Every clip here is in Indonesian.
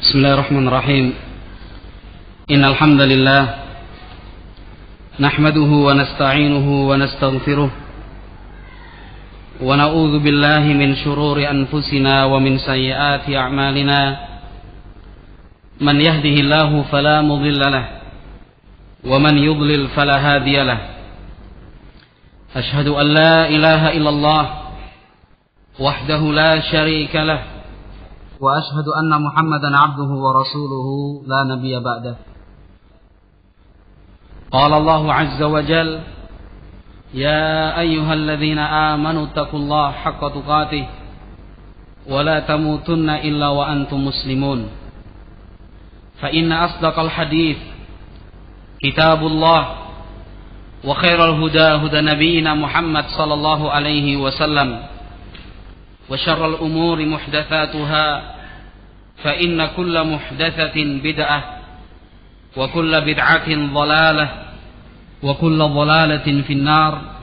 Bismillahirrahmanirrahim. Innal hamdalillah nahmaduhu wa nasta'inuhu wa nastaghfiruh wa na'udzu billahi min shururi anfusina wa min sayyiati a'malina. Man yahdihillahu fala mudilla lahu wa man yudlil fala hadiya lahu. Ashhadu an la ilaha illallah wahdahu la syarika lahu wa ashhadu anna Muhammadan abduhu wa rasuluhu la nabiyya ba'dah. Qala Allahu azza wa jalla ya ayyuhalladzina amanu taqullaha haqqa tuqatih wa la tamutunna illa wa antum muslimun. Fa inna asdaqal hadits kitabullah wa khairal huda huda nabiyyina Muhammad sallallahu alaihi wasallam wa syarrul umuri muhdatsatuha fa inna kulla muhdatsatin bid'ah wa kulla bid'atin dhalalah wa kulla dhalalatin finnar.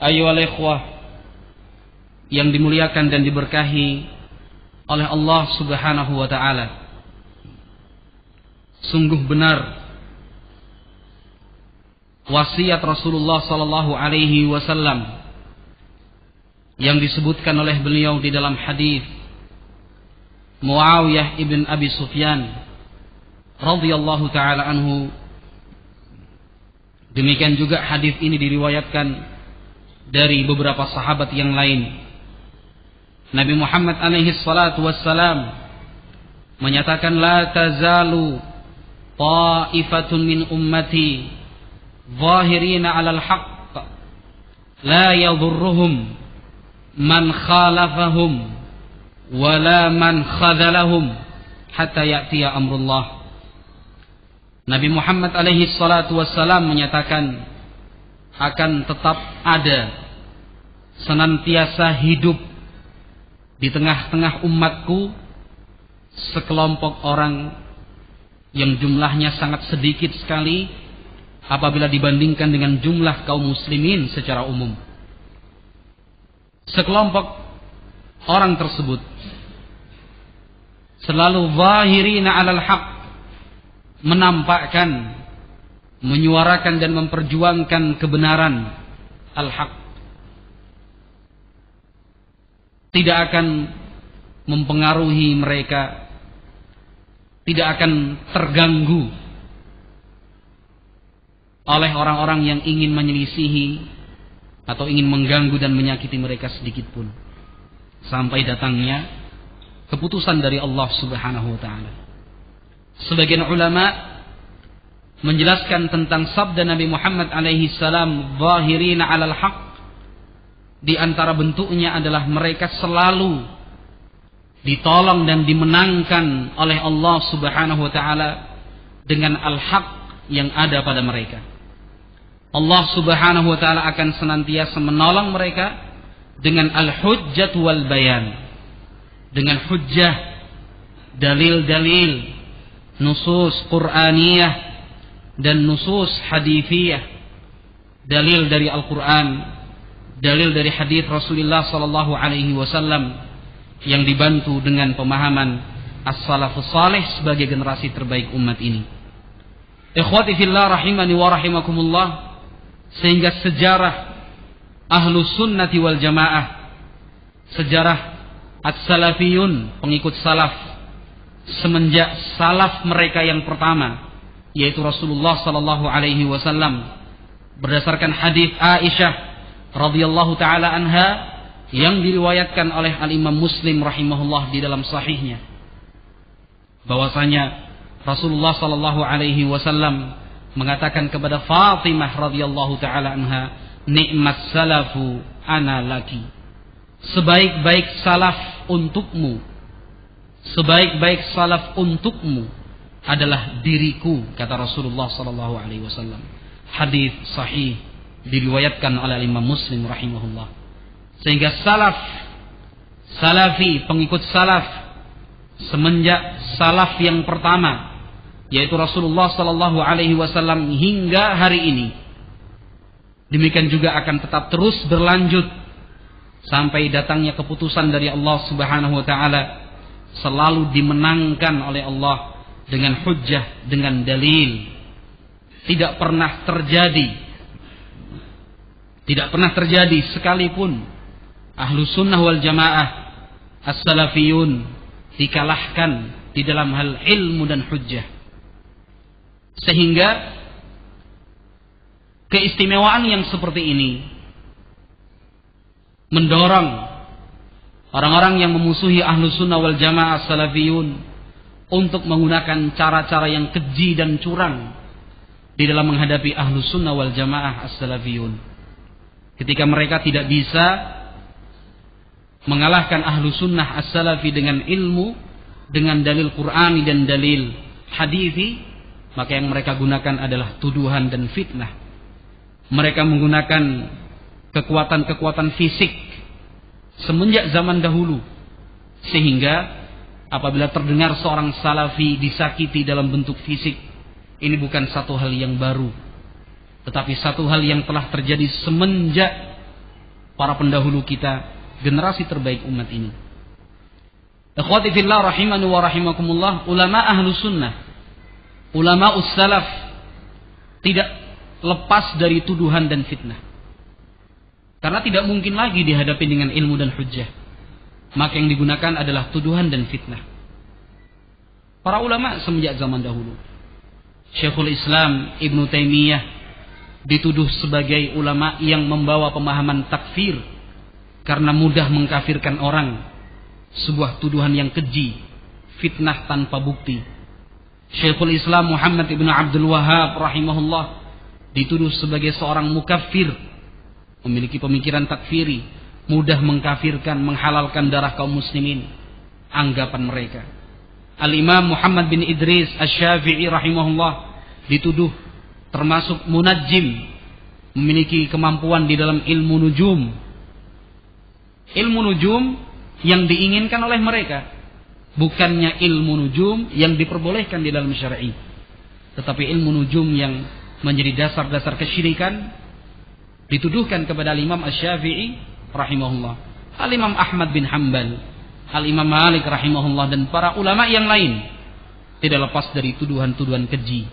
Ayyuhal ikhwah yang dimuliakan dan diberkahi oleh Allah Subhanahu wa taala, sungguh benar wasiat Rasulullah sallallahu alaihi wasallam yang disebutkan oleh beliau di dalam hadis Muawiyah ibn Abi Sufyan radhiyallahu taala anhu. Demikian juga hadis ini diriwayatkan dari beberapa sahabat yang lain. Nabi Muhammad alaihi salatu wassalam menyatakan la tazalu ta'ifatun min ummati zahirina 'alal haqq la yadhurruhum man khalafahum wala man khadhalahum hatta ya'tiya amrullah. Nabi Muhammad alaihi salatu wassalam menyatakan akan tetap ada, senantiasa hidup di tengah-tengah umatku sekelompok orang yang jumlahnya sangat sedikit sekali apabila dibandingkan dengan jumlah kaum muslimin secara umum. Sekelompok orang tersebut selalu zahirina 'alal haq, menampakkan, menyuarakan dan memperjuangkan kebenaran al-haq. Tidak akan mempengaruhi mereka, tidak akan terganggu oleh orang-orang yang ingin menyelisihi atau ingin mengganggu dan menyakiti mereka sedikit pun, sampai datangnya keputusan dari Allah Subhanahu wa taala. Sebagian ulama menjelaskan tentang sabda Nabi Muhammad alaihi salam zahirina 'alal haq, di antara bentuknya adalah mereka selalu ditolong dan dimenangkan oleh Allah Subhanahu wa taala dengan al-haq yang ada pada mereka. Allah Subhanahu wa taala akan senantiasa menolong mereka dengan al-hujjah wal bayan, dengan hujjah, dalil-dalil, nusus Qur'aniyah dan nusus hadithiyah, dalil dari Al-Quran, dalil dari hadis Rasulullah sallallahu alaihi wasallam yang dibantu dengan pemahaman as-salafus salih sebagai generasi terbaik umat ini. Ikhwati fillah rahimani wa rahimakumullah. Sehingga sejarah ahlus sunnati wal jamaah, sejarah as-salafiyun, pengikut salaf, semenjak salaf mereka yang pertama yaitu Rasulullah sallallahu alaihi wasallam, berdasarkan hadis Aisyah radhiyallahu taala anha yang diriwayatkan oleh al-Imam Muslim rahimahullah di dalam sahihnya, bahwasanya Rasulullah sallallahu alaihi wasallam mengatakan kepada Fatimah radhiyallahu taala anha, nikmat salafu ana laki, sebaik-baik salaf untukmu, sebaik-baik salaf untukmu adalah diriku, kata Rasulullah sallallahu alaihi wasallam. Hadis sahih diriwayatkan oleh Imam Muslim rahimahullah. Sehingga salaf, salafi, pengikut salaf semenjak salaf yang pertama yaitu Rasulullah sallallahu alaihi wasallam hingga hari ini, demikian juga akan tetap terus berlanjut sampai datangnya keputusan dari Allah Subhanahu wa taala, selalu dimenangkan oleh Allah dengan hujjah, dengan dalil. Tidak pernah terjadi sekalipun ahlu sunnah wal jamaah as-salafiyun dikalahkan di dalam hal ilmu dan hujjah. Sehingga keistimewaan yang seperti ini mendorong orang-orang yang memusuhi ahlu sunnah wal jamaah as-salafiyun untuk menggunakan cara-cara yang keji dan curang di dalam menghadapi ahlu sunnah wal jamaah as-salafiyun. Ketika mereka tidak bisa mengalahkan ahlu sunnah as-salafi dengan ilmu, dengan dalil Qur'ani dan dalil hadithi, maka yang mereka gunakan adalah tuduhan dan fitnah. Mereka menggunakan kekuatan-kekuatan fisik semenjak zaman dahulu, sehingga apabila terdengar seorang salafi disakiti dalam bentuk fisik, ini bukan satu hal yang baru, tetapi satu hal yang telah terjadi semenjak para pendahulu kita, generasi terbaik umat ini. Ikhwati fillah rahimani wa rahimakumullah, ulama ahlu sunnah, ulama ussalaf tidak lepas dari tuduhan dan fitnah. Karena tidak mungkin lagi dihadapi dengan ilmu dan hujjah. Maka yang digunakan adalah tuduhan dan fitnah. Para ulama semenjak zaman dahulu, Syekhul Islam Ibn Taimiyah dituduh sebagai ulama yang membawa pemahaman takfir karena mudah mengkafirkan orang. Sebuah tuduhan yang keji, fitnah tanpa bukti. Syekhul Islam Muhammad Ibn Abdul Wahhab rahimahullah dituduh sebagai seorang mukaffir, memiliki pemikiran takfiri, mudah mengkafirkan, menghalalkan darah kaum muslimin, anggapan mereka. Al-Imam Muhammad bin Idris Asy-Syafi'i rahimahullah dituduh termasuk munajjim, memiliki kemampuan di dalam ilmu nujum. Ilmu nujum yang diinginkan oleh mereka, bukannya ilmu nujum yang diperbolehkan di dalam syar'i, tetapi ilmu nujum yang menjadi dasar-dasar kesyirikan dituduhkan kepada Imam Asy-Syafi'i rahimahullah, Al-Imam Ahmad bin Hanbal, Al-Imam Malik rahimahullah, dan para ulama yang lain tidak lepas dari tuduhan-tuduhan keji.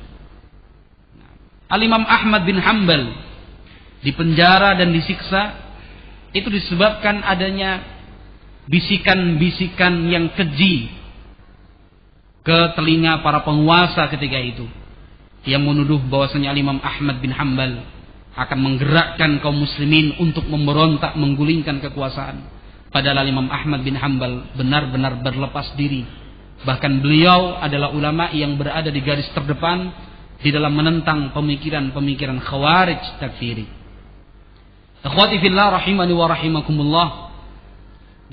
Al-Imam Ahmad bin Hanbal dipenjara dan disiksa itu disebabkan adanya bisikan-bisikan yang keji ke telinga para penguasa ketika itu, yang menuduh bahwasanya Imam Ahmad bin Hanbal akan menggerakkan kaum muslimin untuk memberontak, menggulingkan kekuasaan. Padahal Imam Ahmad bin Hanbal benar-benar berlepas diri. Bahkan beliau adalah ulama yang berada di garis terdepan di dalam menentang pemikiran-pemikiran khawarij takfiri. Akhwati fillah rahimani wa rahimakumullah.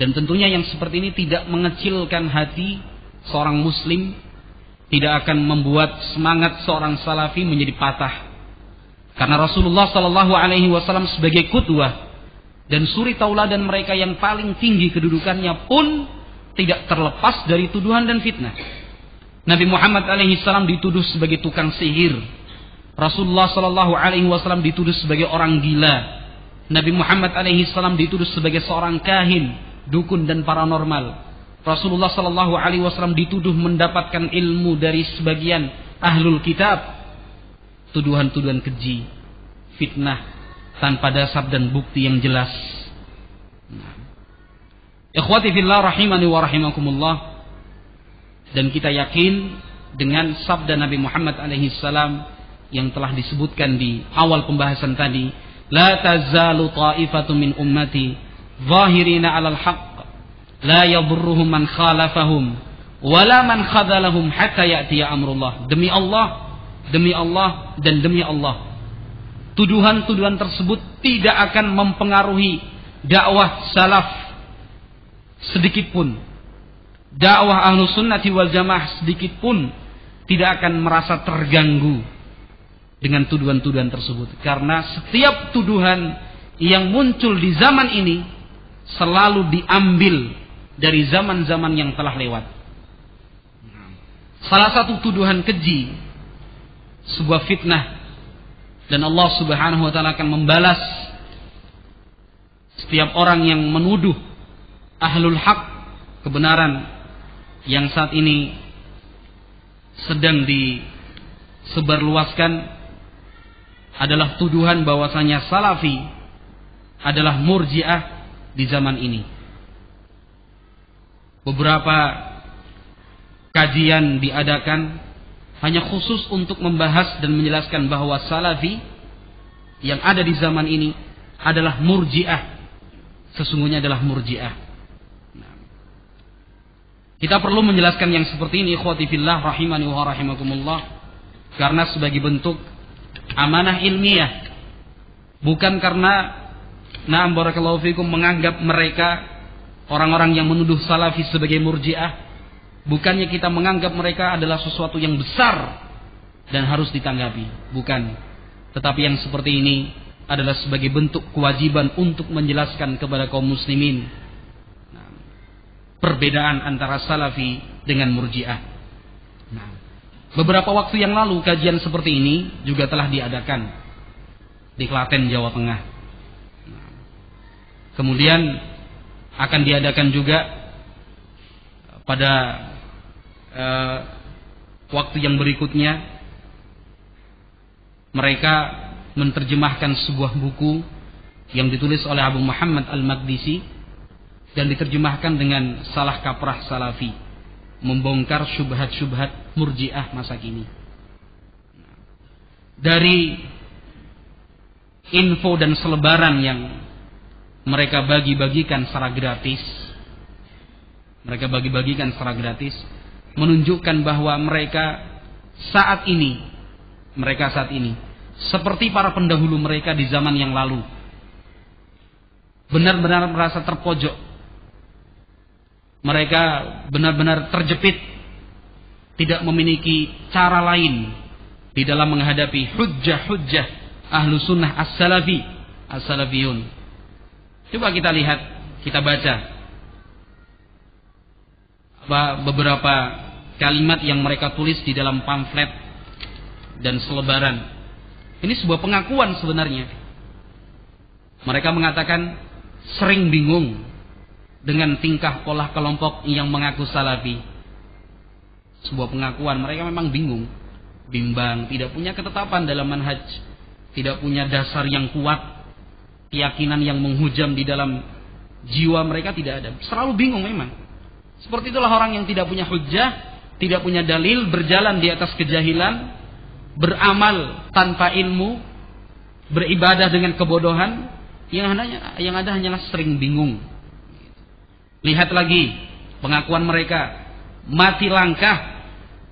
Dan tentunya yang seperti ini tidak mengecilkan hati seorang muslim, tidak akan membuat semangat seorang salafi menjadi patah. Karena Rasulullah sallallahu alaihi wasallam sebagai qudwah dan suri tauladan mereka yang paling tinggi kedudukannya pun tidak terlepas dari tuduhan dan fitnah. Nabi Muhammad alaihi salam dituduh sebagai tukang sihir. Rasulullah sallallahu alaihi wasallam dituduh sebagai orang gila. Nabi Muhammad alaihi salam dituduh sebagai seorang kahin, dukun dan paranormal. Rasulullah sallallahu alaihi wasallam dituduh mendapatkan ilmu dari sebagian ahlul kitab. Tuduhan-tuduhan keji, fitnah tanpa dasar dan bukti yang jelas. Ikhwati fillah rahimani wa rahimakumullah. Dan kita yakin dengan sabda Nabi Muhammad alaihi salam yang telah disebutkan di awal pembahasan tadi, la tazalu ta'ifatu min ummati zahirina 'alal haqq la yadhurruhum man khalafahum wala man khadhalahum hatta ya'tiya amrullah. Demi Allah dan demi Allah, tuduhan-tuduhan tersebut tidak akan mempengaruhi dakwah salaf sedikit pun. Dakwah ahlu sunnati wal jamaah sedikit pun tidak akan merasa terganggu dengan tuduhan-tuduhan tersebut. Karena setiap tuduhan yang muncul di zaman ini selalu diambil dari zaman-zaman yang telah lewat. Salah satu tuduhan keji, sebuah fitnah, dan Allah subhanahu wa ta'ala akan membalas setiap orang yang menuduh ahlul haq, kebenaran, yang saat ini sedang disebarluaskan adalah tuduhan bahwasanya Salafi adalah Murji'ah di zaman ini. Beberapa kajian diadakan hanya khusus untuk membahas dan menjelaskan bahwa Salafi yang ada di zaman ini adalah Murji'ah. Sesungguhnya adalah Murji'ah. Kita perlu menjelaskan yang seperti ini, ikhwati fillah rahimani wa rahimakumullah, karena sebagai bentuk amanah ilmiah, bukan karena na'am barakallahu fikum menganggap mereka orang-orang yang menuduh Salafi sebagai Murji'ah. Bukannya kita menganggap mereka adalah sesuatu yang besar dan harus ditanggapi, bukan. Tetapi yang seperti ini adalah sebagai bentuk kewajiban untuk menjelaskan kepada kaum muslimin perbedaan antara Salafi dengan Murji'ah. Beberapa waktu yang lalu kajian seperti ini juga telah diadakan di Klaten, Jawa Tengah. Kemudian akan diadakan juga pada waktu yang berikutnya. Mereka menerjemahkan sebuah buku yang ditulis oleh Abu Muhammad Al-Maqdisi dan diterjemahkan dengan salah kaprah Salafi, membongkar syubhat-syubhat Murji'ah masa kini. Dari info dan selebaran yang mereka bagi-bagikan secara gratis, menunjukkan bahwa mereka saat ini seperti para pendahulu mereka di zaman yang lalu, benar-benar merasa terpojok. Mereka benar-benar terjepit, tidak memiliki cara lain di dalam menghadapi hujjah-hujjah ahlu sunnah as-salafiyun. Coba kita lihat, kita baca beberapa kalimat yang mereka tulis di dalam pamflet dan selebaran. Ini sebuah pengakuan sebenarnya. Mereka mengatakan sering bingung dengan tingkah pola kelompok yang mengaku Salafi. Sebuah pengakuan, mereka memang bingung, bimbang, tidak punya ketetapan dalam manhaj, tidak punya dasar yang kuat, keyakinan yang menghujam di dalam jiwa mereka tidak ada. Selalu bingung memang. Seperti itulah orang yang tidak punya hujjah, tidak punya dalil, berjalan di atas kejahilan, beramal tanpa ilmu, beribadah dengan kebodohan, yang ada hanyalah sering bingung. Lihat lagi pengakuan mereka, mati langkah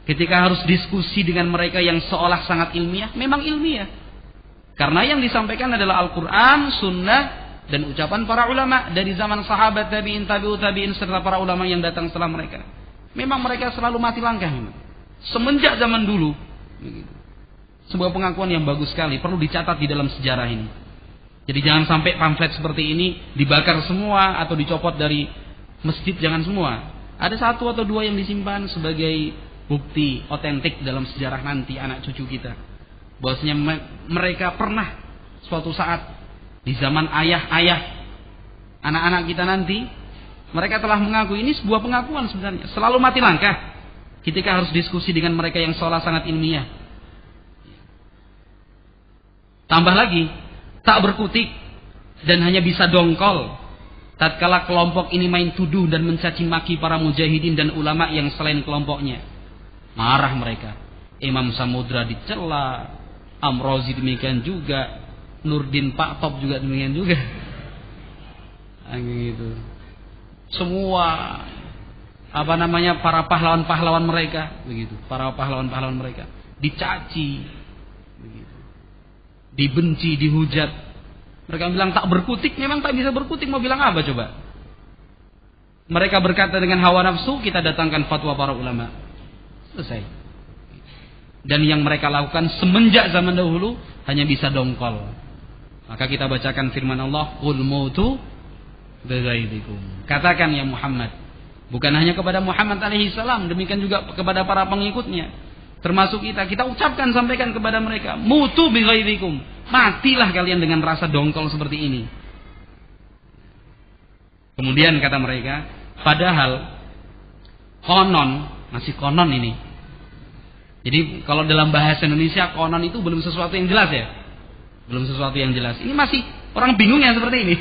ketika harus diskusi dengan mereka yang seolah sangat ilmiah. Memang ilmiah, karena yang disampaikan adalah Al-Quran, Sunnah, dan ucapan para ulama dari zaman sahabat, tabi'in, tabi'ut tabi'in, serta para ulama yang datang setelah mereka. Memang mereka selalu mati langkah memang, semenjak zaman dulu. Sebuah pengakuan yang bagus sekali, perlu dicatat di dalam sejarah ini. Jadi jangan sampai pamflet seperti ini dibakar semua atau dicopot dari masjid, jangan semua. Ada satu atau dua yang disimpan sebagai bukti otentik dalam sejarah nanti anak cucu kita, bahwasanya mereka pernah suatu saat di zaman ayah-ayah anak-anak kita nanti, mereka telah mengaku. Ini sebuah pengakuan sebenarnya. Selalu mati langkah ketika harus diskusi dengan mereka yang seolah sangat ilmiah. Tambah lagi, tak berkutik dan hanya bisa dongkol tatkala kelompok ini main tuduh dan mencaci maki para mujahidin dan ulama yang selain kelompoknya. Marah mereka. Imam Samudra dicela, Amrozi demikian juga, Nurdin Pak Top juga demikian juga. Gitu. Semua para pahlawan-pahlawan mereka begitu. Para pahlawan-pahlawan mereka dicaci begitu. Dibenci, dihujat. Mereka bilang tak berkutik, memang tak bisa berkutik, mau bilang apa coba? Mereka berkata dengan hawa nafsu, kita datangkan fatwa para ulama. Selesai. Dan yang mereka lakukan semenjak zaman dahulu hanya bisa dongkol. Maka kita bacakan firman Allah, qul mutu bighaizikum. Katakan ya Muhammad, bukan hanya kepada Muhammad alaihi salam, demikian juga kepada para pengikutnya. Termasuk kita ucapkan, sampaikan kepada mereka, mutu bighaizikum, matilah kalian dengan rasa dongkol seperti ini. Kemudian kata mereka, padahal konon, masih konon ini. Jadi kalau dalam bahasa Indonesia konon itu belum sesuatu yang jelas ya. Belum sesuatu yang jelas. Ini masih orang bingung yang seperti ini.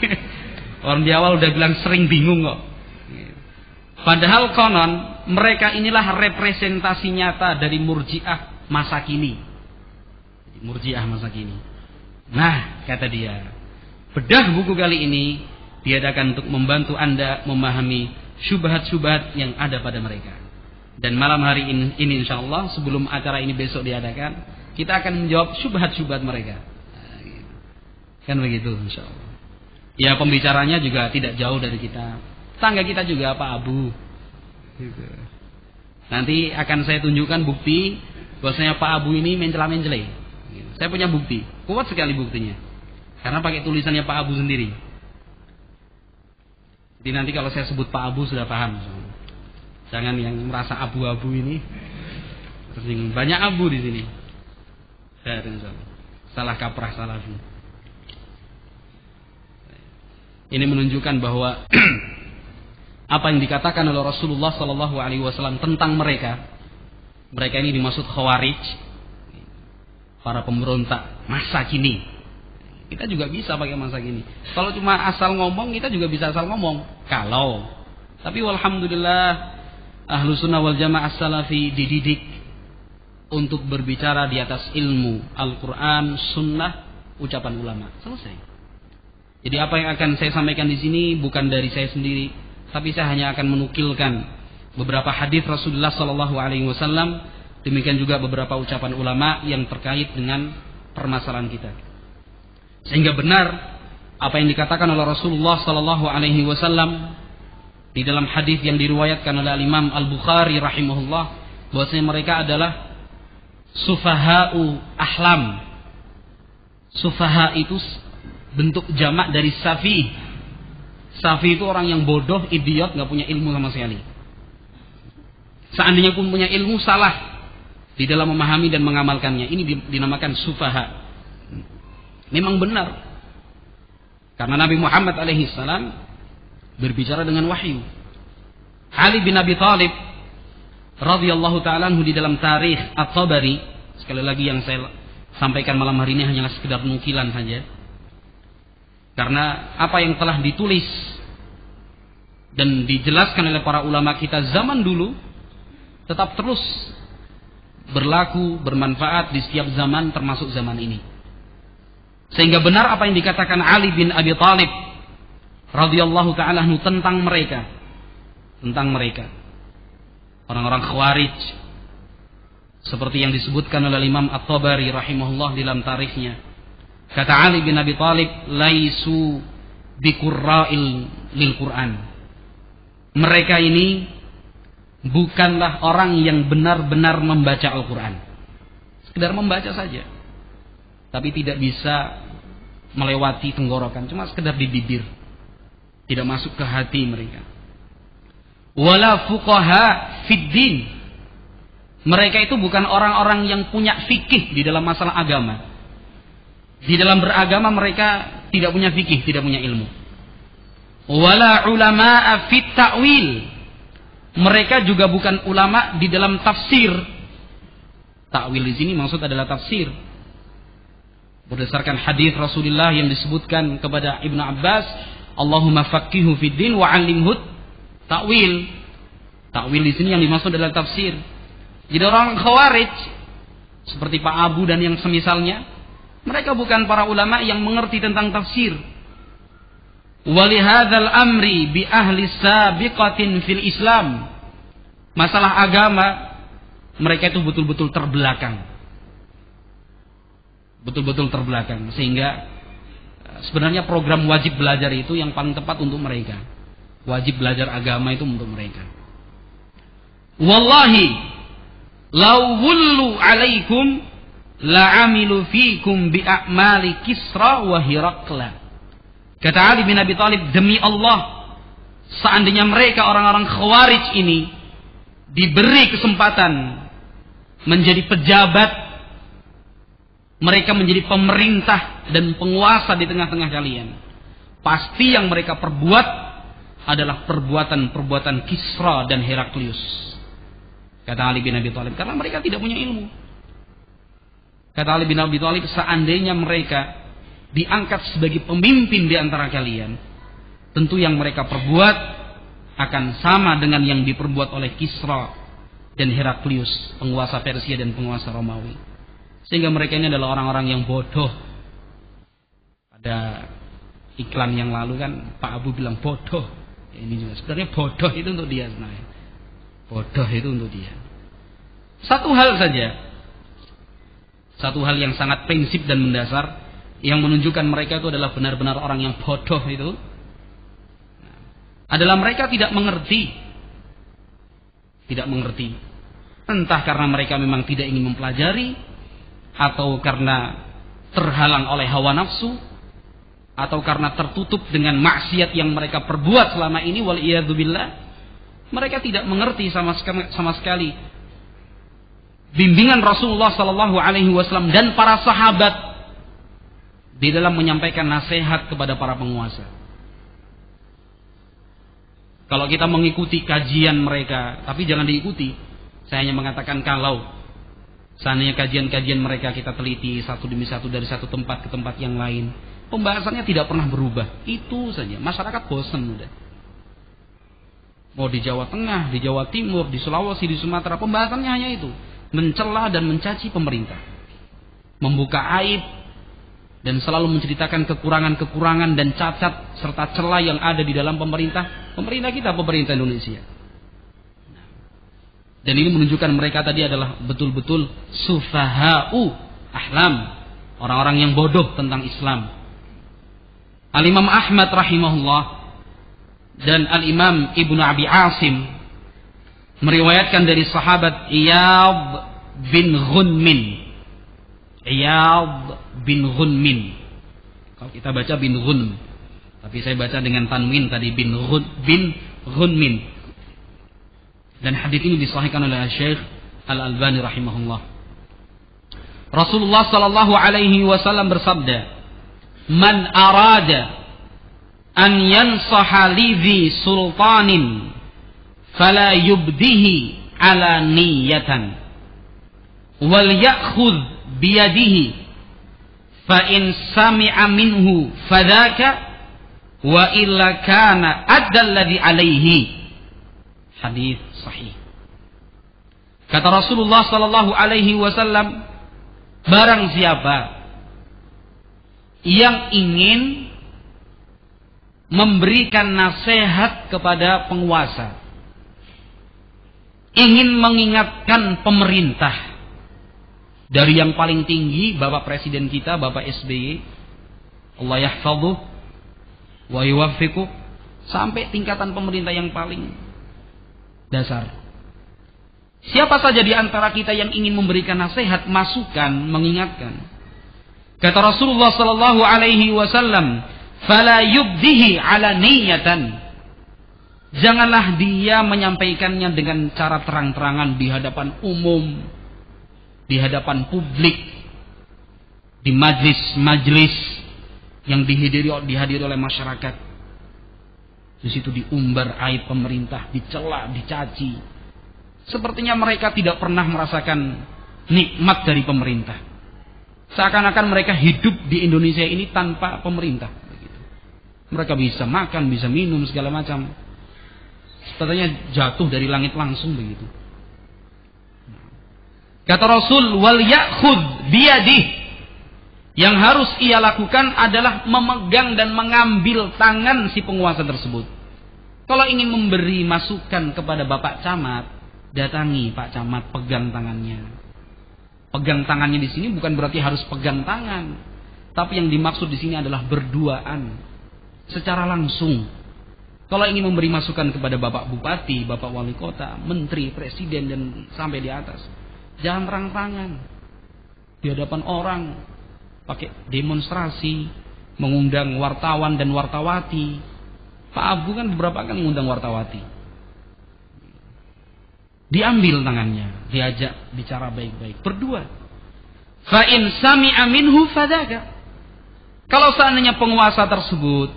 Orang di awal udah bilang sering bingung kok. Padahal konon mereka inilah representasi nyata dari murji'ah masa kini. Murji'ah masa kini. Nah, kata dia, bedah buku kali ini diadakan untuk membantu Anda memahami syubhat-syubhat yang ada pada mereka. Dan malam hari ini insyaallah sebelum acara ini besok diadakan, kita akan menjawab syubhat-syubhat mereka. Kan begitu insyaallah. Ya, pembicaranya juga tidak jauh dari kita. Tangga kita juga Pak Abu. Gitu. Nanti akan saya tunjukkan bukti bahwasanya Pak Abu ini mencela-mencela. Gitu. Saya punya bukti, kuat sekali buktinya. Karena pakai tulisannya Pak Abu sendiri. Jadi nanti kalau saya sebut Pak Abu sudah paham. Jangan yang merasa abu-abu ini. Banyak abu di sini. Salah kaprah salafi. Ini menunjukkan bahwa apa yang dikatakan oleh Rasulullah SAW tentang mereka ini dimaksud khawarij, para pemberontak masa kini. Kita juga bisa pakai masa kini. Kalau cuma asal ngomong, kita juga bisa asal ngomong. Tapi walhamdulillah Ahlus Sunnah wal Jamaah Salafi dididik untuk berbicara di atas ilmu Al-Quran, Sunnah, ucapan ulama. Selesai. Jadi apa yang akan saya sampaikan di sini bukan dari saya sendiri, tapi saya hanya akan menukilkan beberapa hadis Rasulullah SAW. Demikian juga beberapa ucapan ulama yang terkait dengan permasalahan kita. Sehingga benar apa yang dikatakan oleh Rasulullah SAW di dalam hadis yang diriwayatkan oleh Imam Al-Bukhari rahimahullah, bahwasanya mereka adalah sufaha'u ahlam. Sufaha itu bentuk jamak dari safi. Safi itu orang yang bodoh, idiot, nggak punya ilmu sama sekali. Seandainya pun punya ilmu, salah di dalam memahami dan mengamalkannya. Ini dinamakan sufaha. Memang benar, karena Nabi Muhammad alaihissalam berbicara dengan wahyu. Ali bin Abi Thalib radhiyallahu ta'ala anhu di dalam tarikh At-Tabari, sekali lagi yang saya sampaikan malam hari ini hanyalah sekedar nukilan saja, karena apa yang telah ditulis dan dijelaskan oleh para ulama kita zaman dulu tetap terus berlaku, bermanfaat di setiap zaman, termasuk zaman ini. Sehingga benar apa yang dikatakan Ali bin Abi Thalib radhiyallahu ta'ala anhu tentang mereka, orang-orang khawarij, seperti yang disebutkan oleh Imam At-Tabari rahimahullah di dalam tarikhnya. Kata Ali bin Abi Thalib, laisu biqurra'il lil Quran. Mereka ini bukanlah orang yang benar-benar membaca Al-Quran. Sekedar membaca saja, tapi tidak bisa melewati tenggorokan, cuma sekedar di bibir, tidak masuk ke hati mereka. Wala fuqaha fid din. Mereka itu bukan orang-orang yang punya fikih di dalam masalah agama. Di dalam beragama mereka tidak punya fikih, tidak punya ilmu. Wala ulama'a fit ta'wil. Mereka juga bukan ulama di dalam tafsir. Ta'wil di sini maksud adalah tafsir. Berdasarkan hadis Rasulullah yang disebutkan kepada Ibnu Abbas, Allahumma faqihu fid din wa 'allimhu ta'wil. Ta'wil di sini yang dimaksud adalah tafsir. Jadi orang khawarij seperti Pak Abu dan yang semisalnya, mereka bukan para ulama yang mengerti tentang tafsir. Walihadzal amri bi ahli sabiqatin fil Islam. Masalah agama mereka itu betul-betul terbelakang. Betul-betul terbelakang, sehingga sebenarnya program wajib belajar itu yang paling tepat untuk mereka. Wajib belajar agama itu untuk mereka. Wallahi law wullu alaikum la'amilu fikum bi'a'mali Kisra wa Hirakla. Kata Ali bin Abi Thalib, demi Allah, seandainya mereka orang-orang khawarij ini diberi kesempatan menjadi pejabat, mereka menjadi pemerintah dan penguasa di tengah-tengah kalian, pasti yang mereka perbuat adalah perbuatan-perbuatan Kisra dan Heraklius. Kata Ali bin Abi Thalib, karena mereka tidak punya ilmu. Kata Ali bin Abi Thalib, seandainya mereka diangkat sebagai pemimpin di antara kalian, tentu yang mereka perbuat akan sama dengan yang diperbuat oleh Kisra dan Heraklius, penguasa Persia dan penguasa Romawi. Sehingga mereka ini adalah orang-orang yang bodoh. Pada iklan yang lalu kan Pak Abu bilang bodoh. Ini juga sebenarnya bodoh itu untuk dia sebenarnya. Bodoh itu untuk dia. Satu hal saja. Satu hal yang sangat prinsip dan mendasar yang menunjukkan mereka itu adalah benar-benar orang yang bodoh itu adalah mereka tidak mengerti. Tidak mengerti. Entah karena mereka memang tidak ingin mempelajari, atau karena terhalang oleh hawa nafsu, atau karena tertutup dengan maksiat yang mereka perbuat selama ini, waliyadzubillah. Mereka tidak mengerti sama sekali bimbingan Rasulullah sallallahu alaihi wasallam dan para sahabat di dalam menyampaikan nasihat kepada para penguasa. Kalau kita mengikuti kajian mereka, tapi jangan diikuti. Saya hanya mengatakan kalau seandainya kajian-kajian mereka kita teliti satu demi satu dari satu tempat ke tempat yang lain, pembahasannya tidak pernah berubah. Itu saja. Masyarakat bosan udah. Mau di Jawa Tengah, di Jawa Timur, di Sulawesi, di Sumatera, pembahasannya hanya itu. Mencela dan mencaci pemerintah. Membuka aib dan selalu menceritakan kekurangan-kekurangan dan cacat serta celah yang ada di dalam pemerintah kita, pemerintah Indonesia. Dan ini menunjukkan mereka tadi adalah betul-betul sufaha'u ahlam, orang-orang yang bodoh tentang Islam. Al-Imam Ahmad rahimahullah dan Al-Imam Ibnu Abi Asim meriwayatkan dari sahabat Iyad bin Ghunmin. Iyad bin Ghunmin. Kalau kita baca bin Ghunm, tapi saya baca dengan tanwin tadi bin Ghunmin. Dan hadis ini disahihkan oleh Syekh Al-Albani rahimahullah. Rasulullah sallallahu alaihi wasallam bersabda, "Man arada an yansaha lidhi sultanin fala yubdihi ala niyatan wal ya'khudh biyadihi fa in sami'a minhu fadhaka wa illa kana adda alladhi alaihi." Hadis sahih. Kata Rasulullah sallallahu alaihi wasallam, barang siapa yang ingin memberikan nasihat kepada penguasa, ingin mengingatkan pemerintah, dari yang paling tinggi Bapak Presiden kita, Bapak SBY, Allah yahfadhuh wa yuwaffiquh, sampai tingkatan pemerintah yang paling dasar. Siapa saja di antara kita yang ingin memberikan nasihat, masukan, mengingatkan, kata Rasulullah sallallahu alaihi wasallam, fala yubdihi ala niyatan, janganlah dia menyampaikannya dengan cara terang-terangan di hadapan umum, di hadapan publik, di majlis-majlis yang dihadiri oleh masyarakat. Di situ diumbar aib pemerintah, dicela, dicaci. Sepertinya mereka tidak pernah merasakan nikmat dari pemerintah. Seakan-akan mereka hidup di Indonesia ini tanpa pemerintah. Mereka bisa makan, bisa minum, segala macam. Sepertinya jatuh dari langit langsung begitu. Kata Rasul, wal ya'khudh biyadih. Yang harus ia lakukan adalah memegang dan mengambil tangan si penguasa tersebut. Kalau ingin memberi masukan kepada Bapak Camat, datangi Pak Camat, pegang tangannya. Pegang tangannya di sini bukan berarti harus pegang tangan, tapi yang dimaksud di sini adalah berduaan, secara langsung. Kalau ingin memberi masukan kepada Bapak Bupati, Bapak Wali Kota, Menteri, Presiden dan sampai di atas, jangan terang tangan di hadapan orang, pakai demonstrasi, mengundang wartawan dan wartawati. Pak Abu kan beberapa kali mengundang wartawati. Diambil tangannya, diajak bicara baik-baik, berdua. Fa in sami'a minhu fadaka. Kalau seandainya penguasa tersebut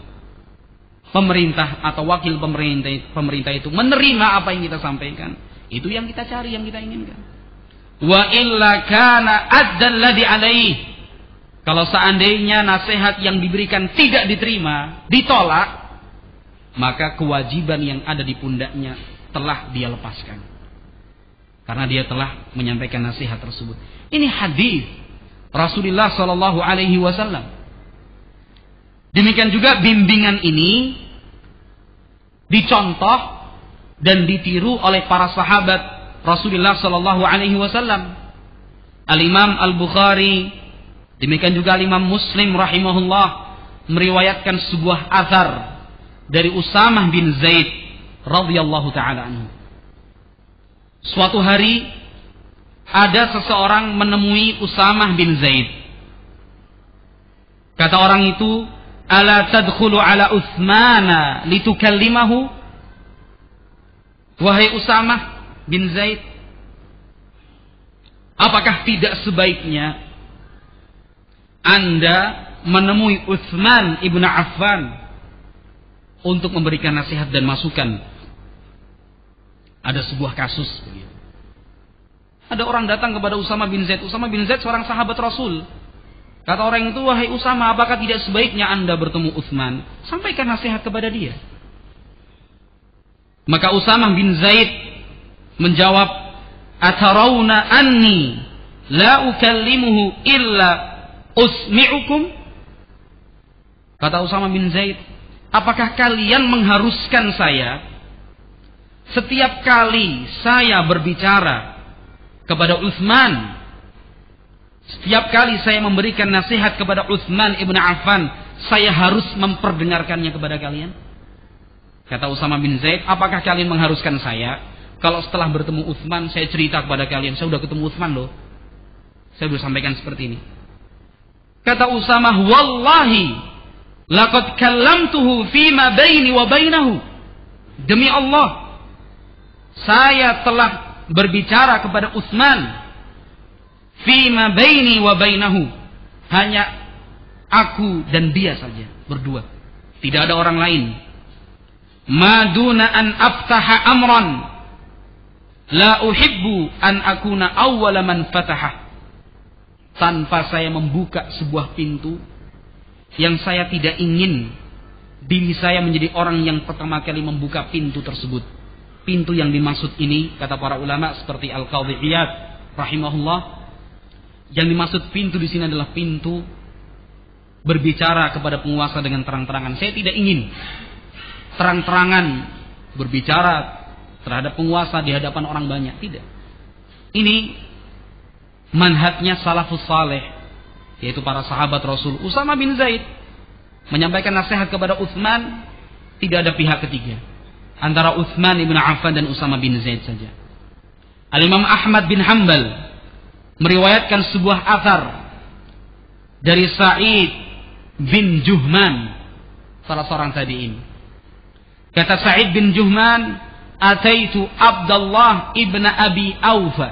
pemerintah atau wakil pemerintah itu menerima apa yang kita sampaikan, itu yang kita cari, yang kita inginkan. Wa illa kana addan ladzi alaih. Kalau seandainya nasihat yang diberikan tidak diterima, ditolak, maka kewajiban yang ada di pundaknya telah dia lepaskan. Karena dia telah menyampaikan nasihat tersebut. Ini hadis Rasulullah sallallahu alaihi wasallam. Demikian juga bimbingan ini dicontoh dan ditiru oleh para sahabat Rasulullah sallallahu alaihi wasallam. Al-Imam Al-Bukhari, demikian juga Al-Imam Muslim rahimahullah meriwayatkan sebuah athar dari Usamah bin Zaid radhiyallahu taala anhu. Suatu hari ada seseorang menemui Usamah bin Zaid. Kata orang itu, "Ala tadkhulu ala Utsmana litukallimahu?" Wahai Usamah bin Zaid, apakah tidak sebaiknya Anda menemui Utsman ibn Affan untuk memberikan nasihat dan masukan? Ada sebuah kasus begitu. Ada orang datang kepada Usamah bin Zaid. Usamah bin Zaid seorang sahabat Rasul. Kata orang itu, "Wahai Usamah, apakah tidak sebaiknya Anda bertemu Utsman? Sampaikan nasihat kepada dia." Maka Usamah bin Zaid menjawab, "Atarawna anni la ukallimuhu illa usmi'ukum?" Kata Usamah bin Zaid, "Apakah kalian mengharuskan saya setiap kali saya berbicara kepada Utsman, setiap kali saya memberikan nasihat kepada Utsman ibn Affan, saya harus memperdengarkannya kepada kalian?" Kata Usamah bin Zaid, "Apakah kalian mengharuskan saya kalau setelah bertemu Utsman saya cerita kepada kalian, saya sudah ketemu Utsman loh, saya sudah sampaikan seperti ini?" Kata Usamah, "Wallahi laqad kallamtuhu fima baini wa bainahu." Demi Allah, saya telah berbicara kepada Utsman fima baini wa bainahu, hanya aku dan dia saja, berdua, tidak ada orang lain. Maduna an aftaha amran la uhibbu an akuna awwala man fataha. Tanpa saya membuka sebuah pintu yang saya tidak ingin diri saya menjadi orang yang pertama kali membuka pintu tersebut. Pintu yang dimaksud ini, kata para ulama seperti Al-Qadhi Iyad rahimahullah, yang dimaksud pintu di sini adalah pintu berbicara kepada penguasa dengan terang-terangan. Saya tidak ingin terang-terangan berbicara terhadap penguasa di hadapan orang banyak, tidak. Ini manhajnya salafus saleh, yaitu para sahabat Rasul. Usamah bin Zaid menyampaikan nasihat kepada Utsman, tidak ada pihak ketiga antara Utsman ibn Affan dan Usamah bin Zaid saja. Al-Imam Ahmad bin Hanbal meriwayatkan sebuah athar dari Sa'id bin Juhman, salah seorang tabi'in. Kata Sa'id bin Juhman, "Ataitu Abdullah ibn Abi Aufa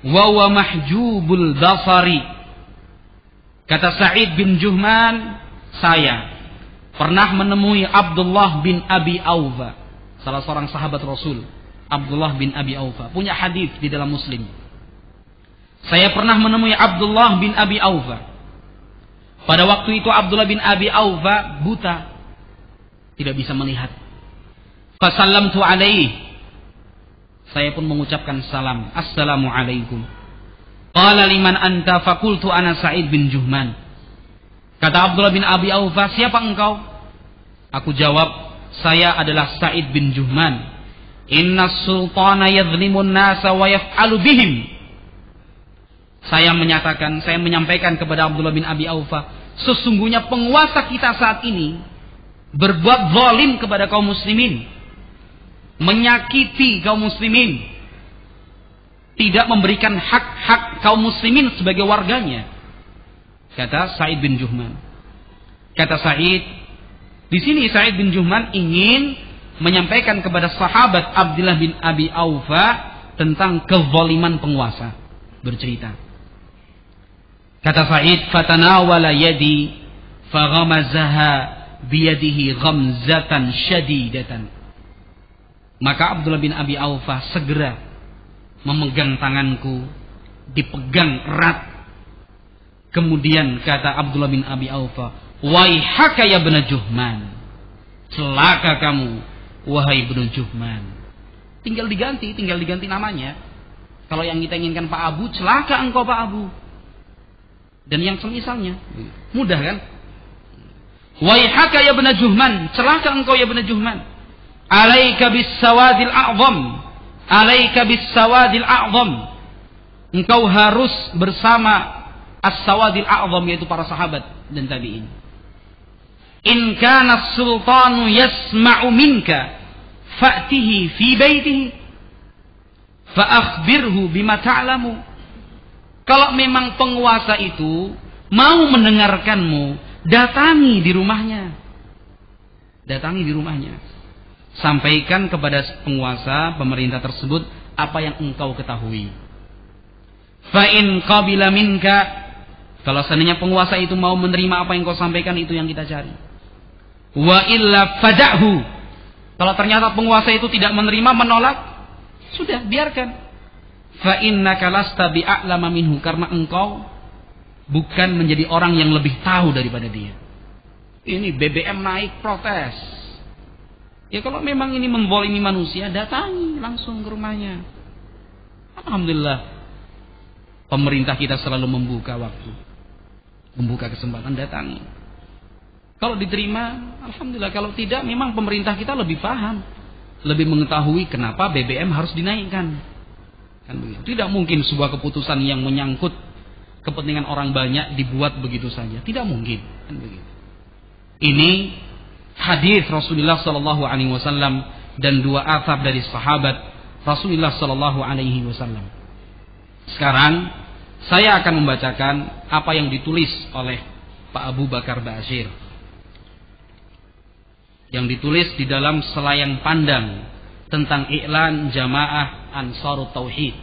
wa huwa mahjubul basari." Kata Sa'id bin Juhman, saya pernah menemui Abdullah bin Abi Aufa, salah seorang sahabat Rasul. Abdullah bin Abi Aufa punya hadis di dalam Muslim. Saya pernah menemui Abdullah bin Abi Aufa. Pada waktu itu Abdullah bin Abi Aufa buta, tidak bisa melihat. Fasallamtu alaihi, saya pun mengucapkan salam, "Assalamu alaikum." Qala liman anta? Fakultu ana Sa'id bin Juhman. Kata Abdullah bin Abi Aufa, "Siapa engkau?" Aku jawab, "Saya adalah Sa'id bin Juhman. Inna sultana yadhlimun nasa wa yaf'alu bihim." Saya menyampaikan kepada Abdullah bin Abi Aufa, sesungguhnya penguasa kita saat ini berbuat zalim kepada kaum muslimin, menyakiti kaum muslimin, tidak memberikan hak-hak kaum muslimin sebagai warganya. Kata Sa'id bin Juhman. Kata Sa'id, di sini Sa'id bin Juhman ingin menyampaikan kepada sahabat Abdullah bin Abi Aufa tentang kezaliman penguasa. Bercerita. Kata Sa'id, "Fatanawala yadi faghamazaha biyadihi ghamzatan syadidatan. Maka Abdullah bin Abi Aufa segera memegang tanganku, dipegang erat. Kemudian kata Abdullah bin Abi Aufa, waihaka ya ibn Juhman, celaka kamu wahai ibn Juhman. Tinggal diganti namanya. Kalau yang kita inginkan Pak Abu, celaka engkau Pak Abu. Dan yang semisalnya, mudah kan? Waihaka ya ibn Juhman, celaka engkau ya ibn Juhman. Alaika bis sawadil a'zam, alaika bis sawadil a'zam. Engkau harus bersama as-sawadil a'zam, yaitu para sahabat dan tabi'in. In kana sultanu yasma'u minka fa'tihi fi baitihi fa akhbirhu bima ta'lamu. Kalau memang penguasa itu mau mendengarkanmu, datangi di rumahnya. Datangi di rumahnya. Sampaikan kepada penguasa pemerintah tersebut apa yang engkau ketahui. Fa in qabila minka, kalau seandainya penguasa itu mau menerima apa yang kau sampaikan, itu yang kita cari. Wa illa fada'hu, kalau ternyata penguasa itu tidak menerima, menolak, sudah biarkan. Fa innaka lasta bi'a'lama minhu, karena engkau bukan menjadi orang yang lebih tahu daripada dia. Ini BBM naik, protes. Ya kalau memang ini menzalimi manusia, datangi langsung ke rumahnya. Alhamdulillah, pemerintah kita selalu membuka waktu, membuka kesempatan, datangi. Kalau diterima, alhamdulillah. Kalau tidak, memang pemerintah kita lebih paham, lebih mengetahui kenapa BBM harus dinaikkan. Kan begitu. Tidak mungkin sebuah keputusan yang menyangkut kepentingan orang banyak dibuat begitu saja. Tidak mungkin. Kan begitu. Ini hadis Rasulullah sallallahu alaihi wasallam dan dua athar dari sahabat Rasulullah sallallahu alaihi wasallam. Sekarang saya akan membacakan apa yang ditulis oleh Pak Abu Bakar Ba'asyir, yang ditulis di dalam selayang pandang tentang I'lan Jamaah Ansarut Tauhid.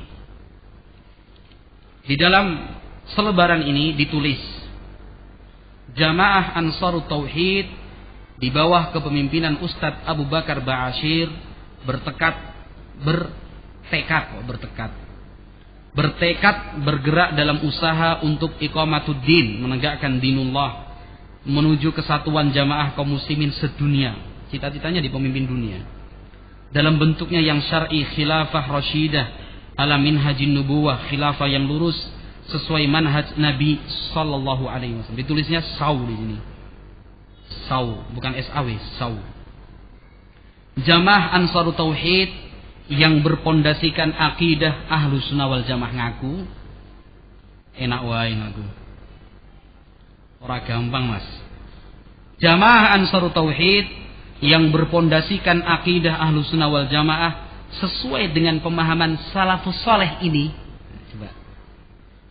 Di dalam selebaran ini ditulis, Jamaah Ansarut Tauhid di bawah kepemimpinan Ustadz Abu Bakar Ba'asyir bertekad bergerak dalam usaha untuk iqamatuddin, menegakkan dinullah, menuju kesatuan jamaah kaum muslimin sedunia. Cita-citanya di pemimpin dunia dalam bentuknya yang syar'i, khilafah rasyidah ala minhajin nubuwah, khilafah yang lurus sesuai manhaj Nabi sallallahu alaihi wasallam. Ditulisnya SAW di sini. SAW, bukan SAW, SAW. Jamaah Ansarut Tauhid yang berpondasikan akidah Ahlus Sunnah wal Jamaah ngaku. Enak wae ngaku. Ora gampang, Mas. Jamaah Ansarut Tauhid yang berpondasikan akidah Ahlus Sunnah wal Jamaah sesuai dengan pemahaman salafus saleh ini. Coba.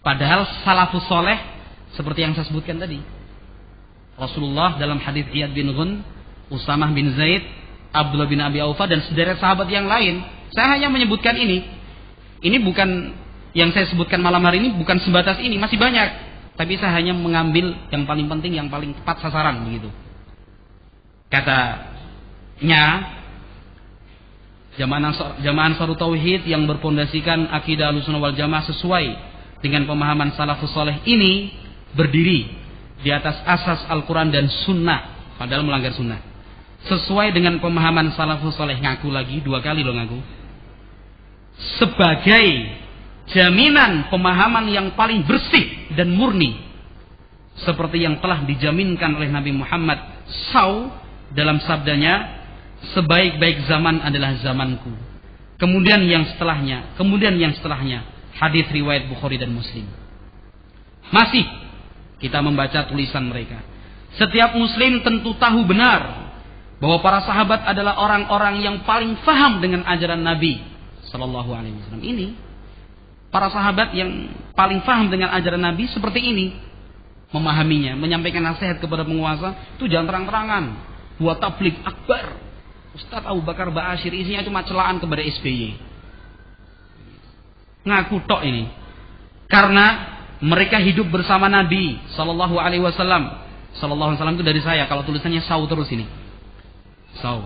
Padahal salafus saleh seperti yang saya sebutkan tadi, Rasulullah dalam hadis Iyad bin Ghun, Usamah bin Zaid, Abdullah bin Abi Aufa dan sederet sahabat yang lain. Saya hanya menyebutkan ini. Ini bukan yang saya sebutkan malam hari ini, bukan sebatas ini, masih banyak. Tapi saya hanya mengambil yang paling penting, yang paling tepat sasaran begitu. Katanya, Jamaah Ansarut Tauhid yang berpondasikan akidah Ahlussunnah wal Jamaah sesuai dengan pemahaman salafus saleh ini berdiri di atas asas Al-Quran dan Sunnah, padahal melanggar Sunnah. Sesuai dengan pemahaman salafus saleh, ngaku lagi, 2 kali loh ngaku. Sebagai jaminan pemahaman yang paling bersih dan murni, seperti yang telah dijaminkan oleh Nabi Muhammad SAW dalam sabdanya, sebaik-baik zaman adalah zamanku. Kemudian yang setelahnya, hadis riwayat Bukhari dan Muslim. Masih kita membaca tulisan mereka. Setiap muslim tentu tahu benar bahwa para sahabat adalah orang-orang yang paling paham dengan ajaran Nabi sallallahu alaihi wasallam. Ini para sahabat yang paling paham dengan ajaran Nabi seperti ini, memahaminya, menyampaikan nasihat kepada penguasa itu jangan terang-terangan, buat tabligh akbar. Ustadz Abu Bakar Ba'asyir isinya cuma celaan kepada SBY. Ngaku tok ini. Karena mereka hidup bersama Nabi sallallahu alaihi wasallam sallallahu alaihi wasallam itu dari saya. Kalau tulisannya saw terus ini. Saw.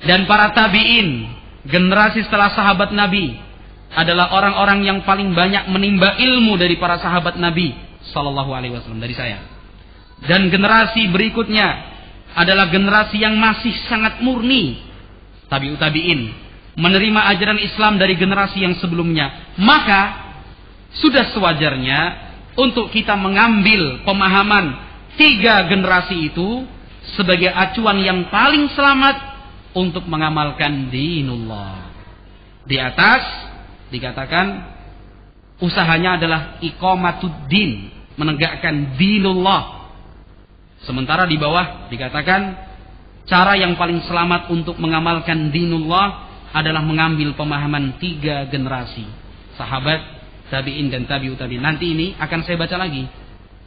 Dan para tabi'in, generasi setelah sahabat Nabi, adalah orang-orang yang paling banyak menimba ilmu dari para sahabat Nabi sallallahu alaihi wasallam, dari saya. Dan generasi berikutnya adalah generasi yang masih sangat murni, tabi'ut tabi'in, menerima ajaran Islam dari generasi yang sebelumnya. Maka sudah sewajarnya untuk kita mengambil pemahaman 3 generasi itu sebagai acuan yang paling selamat untuk mengamalkan dinullah. Di atas dikatakan usahanya adalah iqamatuddin, menegakkan dinullah. Sementara di bawah dikatakan cara yang paling selamat untuk mengamalkan dinullah adalah mengambil pemahaman 3 generasi, sahabat, tabi'in dan tabi'ut tabi'in. Nanti ini akan saya baca lagi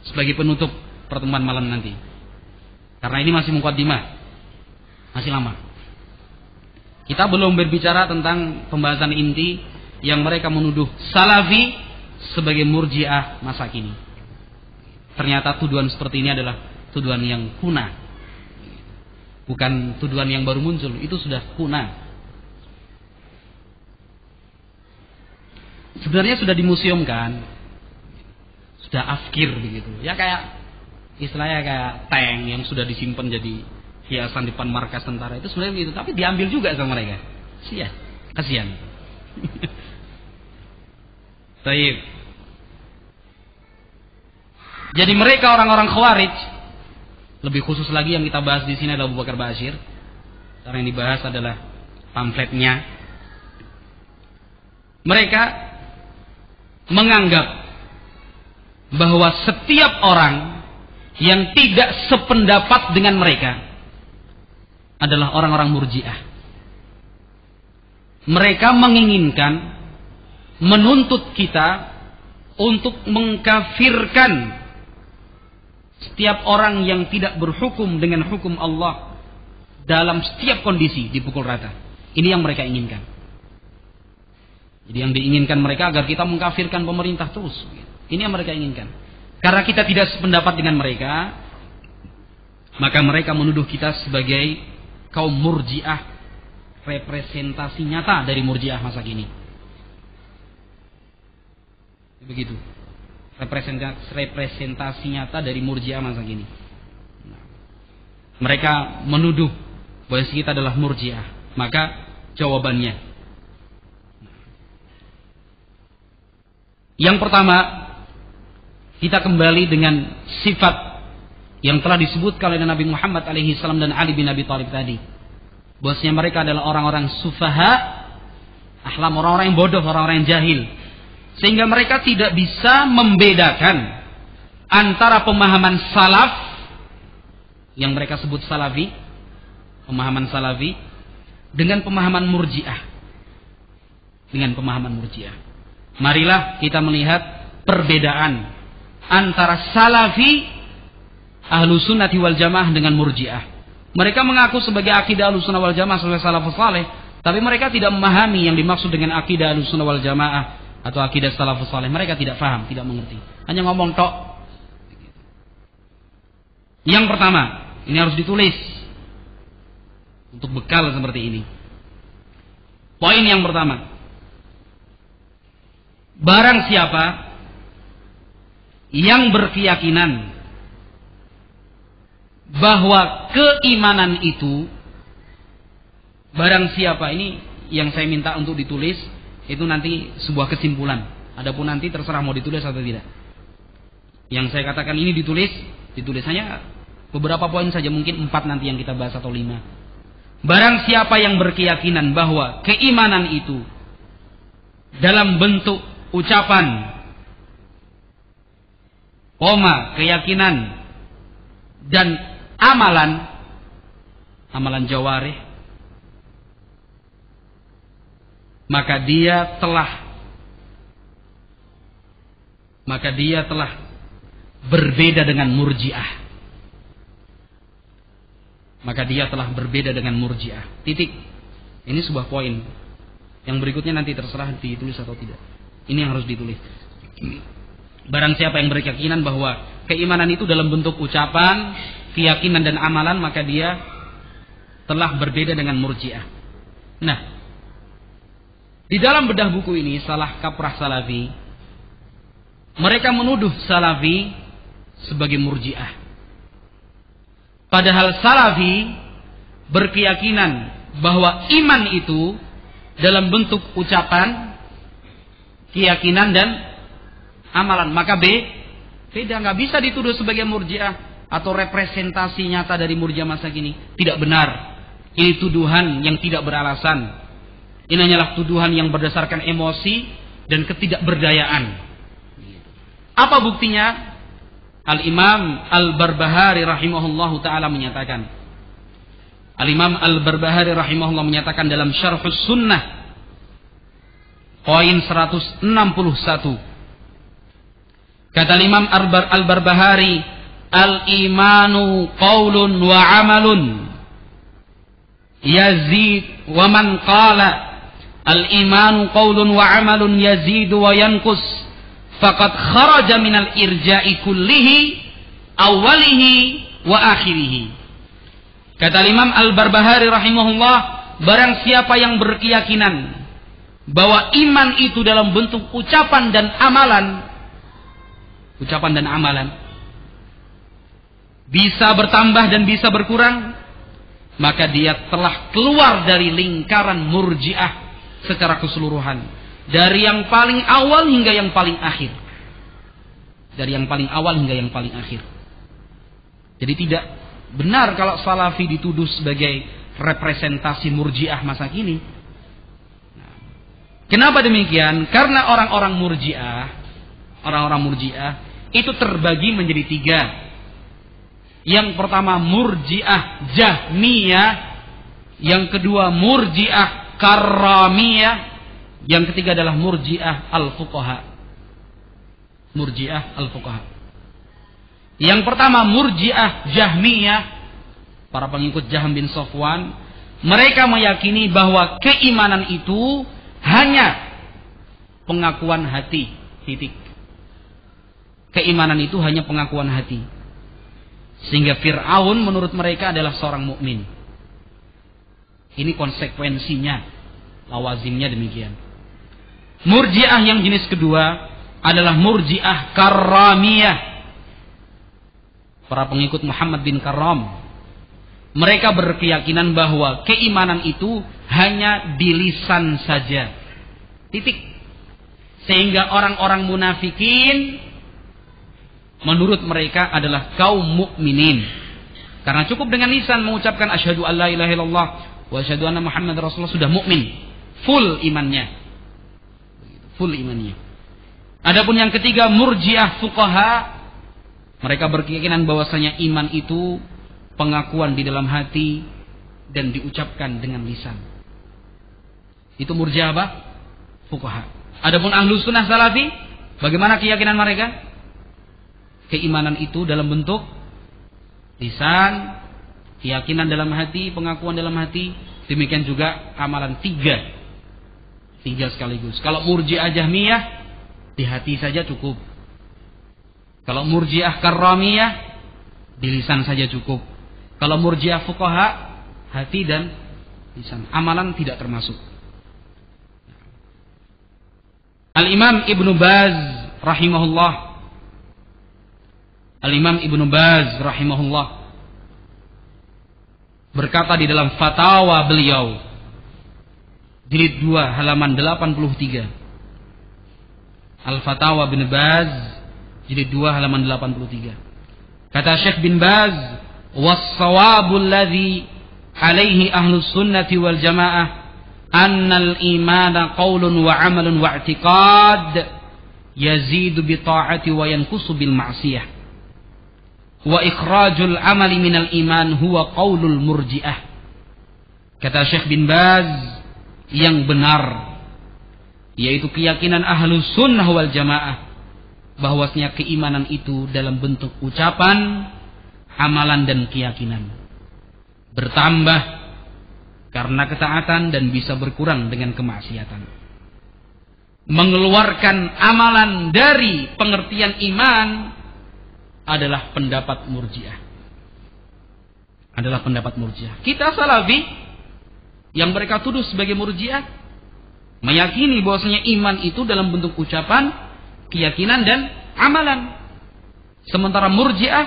sebagai penutup pertemuan malam nanti. Karena ini masih muqaddimah, masih lama. Kita belum berbicara tentang pembahasan inti yang mereka menuduh Salafi sebagai murji'ah masa kini. Ternyata tuduhan seperti ini adalah tuduhan yang kuna. Bukan tuduhan yang baru muncul, itu sudah kuna. Sebenarnya sudah dimuseumkan, sudah afkir begitu. Ya kayak istilahnya kayak tank yang sudah disimpan jadi hiasan depan markas tentara, itu sebenarnya begitu, tapi diambil juga sama mereka. Kasihan. Baik. Jadi mereka orang-orang Khawarij, lebih khusus lagi yang kita bahas di sini adalah Abu Bakar Bashir. Karena yang dibahas adalah pamfletnya. Mereka menganggap bahwa setiap orang yang tidak sependapat dengan mereka adalah orang-orang murji'ah. Mereka menginginkan, menuntut kita untuk mengkafirkan setiap orang yang tidak berhukum dengan hukum Allah dalam setiap kondisi, dipukul rata. Ini yang mereka inginkan. Jadi yang diinginkan mereka agar kita mengkafirkan pemerintah terus. Ini yang mereka inginkan. Karena kita tidak sependapat dengan mereka, maka mereka menuduh kita sebagai kaum murji'ah, representasi nyata dari murji'ah masa kini. Begitu. Representasi nyata dari murji'ah masa kini. Mereka menuduh bahwa kita adalah murji'ah. Maka jawabannya, yang pertama, kita kembali dengan sifat yang telah disebutkan oleh Nabi Muhammad alaihi salam dan Ali bin Abi Thalib tadi. Bahwasanya mereka adalah orang-orang sufaha, ahlam, orang-orang yang bodoh, orang-orang yang jahil. Sehingga mereka tidak bisa membedakan antara pemahaman salaf yang mereka sebut salafi, pemahaman salafi, dengan pemahaman murji'ah. Dengan pemahaman murji'ah. Marilah kita melihat perbedaan antara salafi, ahlu sunnati wal jamaah, dengan murji'ah. Mereka mengaku sebagai akidah ahlu sunnah wal jamaah sebagai salafus saleh, tapi mereka tidak memahami yang dimaksud dengan akidah ahlu sunnah wal jamaah atau akidah salafus saleh. Mereka tidak paham, tidak mengerti, hanya ngomong tok. Yang pertama, ini harus ditulis untuk bekal seperti ini. Poin yang pertama, barang siapa yang berkeyakinan bahwa keimanan itu, barang siapa, ini yang saya minta untuk ditulis, itu nanti sebuah kesimpulan. Adapun nanti terserah mau ditulis atau tidak. Yang saya katakan ini ditulis hanya beberapa poin saja, mungkin 4 nanti yang kita bahas atau 5. Barang siapa yang berkeyakinan bahwa keimanan itu dalam bentuk ucapan, keyakinan, dan amalan jawarih, maka dia telah berbeda dengan murji'ah. Titik. Ini sebuah poin. Yang berikutnya nanti terserah ditulis atau tidak. Ini yang harus ditulis. Barang siapa yang berkeyakinan bahwa keimanan itu dalam bentuk ucapan, keyakinan dan amalan, maka dia telah berbeda dengan Murji'ah. Nah, di dalam bedah buku ini Salah Kaprah Salafi, mereka menuduh Salafi sebagai Murji'ah. Padahal Salafi berkeyakinan bahwa iman itu dalam bentuk ucapan, keyakinan dan amalan. Maka beda, nggak bisa dituduh sebagai Murji'ah atau representasi nyata dari Murji'ah masa kini. Tidak benar. Ini tuduhan yang tidak beralasan. Ini hanyalah tuduhan yang berdasarkan emosi dan ketidakberdayaan. Apa buktinya? Al-Imam Al-Barbahari rahimahullahu ta'ala menyatakan. Al-Imam Al-Barbahari rahimahullah menyatakan dalam Syarhus Sunnah poin 161. Kata Imam Al-Barbahari, al-imanu qaulun wa amalun yazid wa man qala al-imanu qaulun wa amalun yazid wa yanqus faqad kharaja minal irja'i kullihi awwalihi wa akhirihi. Kata Imam Al-Barbahari rahimahullah, barang siapa yang berkeyakinan bahwa iman itu dalam bentuk ucapan dan amalan, bisa bertambah dan bisa berkurang, maka dia telah keluar dari lingkaran Murji'ah secara keseluruhan, dari yang paling awal hingga yang paling akhir. Jadi tidak benar kalau Salafi dituduh sebagai representasi Murji'ah masa kini. Kenapa demikian? Karena orang-orang Murji'ah itu terbagi menjadi 3. Yang pertama Murji'ah Jahmiyah, yang kedua Murji'ah Karramiyah, yang ketiga adalah Murji'ah Al-Fuqaha. Yang pertama Murji'ah Jahmiyah, para pengikut Jahm bin Safwan, mereka meyakini bahwa keimanan itu hanya pengakuan hati, titik. Keimanan itu hanya pengakuan hati. Sehingga Fir'aun menurut mereka adalah seorang mukmin. Ini konsekuensinya, lawazimnya demikian. Murji'ah yang jenis kedua adalah Murji'ah Karramiyah, para pengikut Muhammad bin Karram. Mereka berkeyakinan bahwa keimanan itu hanya di lisan saja, titik. Sehingga orang-orang munafikin menurut mereka adalah kaum mukminin, karena cukup dengan lisan mengucapkan asyhadu alla ilaha illallah wa asyhadu anna Muhammad Rasulullah, sudah mukmin, full imannya. Adapun yang ketiga Murji'ah Fuqaha, mereka berkeyakinan bahwasanya iman itu pengakuan di dalam hati dan diucapkan dengan lisan. Itu Murji'ah Fuqaha. Adapun Ahlus Sunnah Salafi, bagaimana keyakinan mereka? Keimanan itu dalam bentuk lisan, keyakinan dalam hati, pengakuan dalam hati, demikian juga amalan 3 sekaligus. Kalau Murji'ah Jahmiyah, di hati saja cukup. Kalau Murji'ah Karramiyah, di lisan saja cukup. Kalau Murji'ah Fuqaha, hati dan lisan, amalan tidak termasuk. Al-Imam Ibnu Baz rahimahullah, berkata di dalam fatwa beliau jilid 2 halaman 83. Al-Fatawa bin Baz jilid 2 halaman 83. Kata Syekh bin Baz, was-shawabul ladzi alaihi ahlus sunnati wal jamaah annal imana qaulun wa amalun wa i'tiqad yazidu bi ta'ati wa yanqusu bil ma'siyah. Wa ikhrajul amali minal iman huwa qaulul Murji'ah. Kata Syekh bin Baz, yang benar yaitu keyakinan Ahlus Sunnah wal Jamaah bahwasanya keimanan itu dalam bentuk ucapan, amalan dan keyakinan. Bertambah karena ketaatan dan bisa berkurang dengan kemaksiatan. Mengeluarkan amalan dari pengertian iman adalah pendapat Murji'ah. Adalah pendapat Murji'ah. Kita Salafi yang mereka tuduh sebagai Murji'ah meyakini bahwasanya iman itu dalam bentuk ucapan, keyakinan dan amalan. Sementara Murji'ah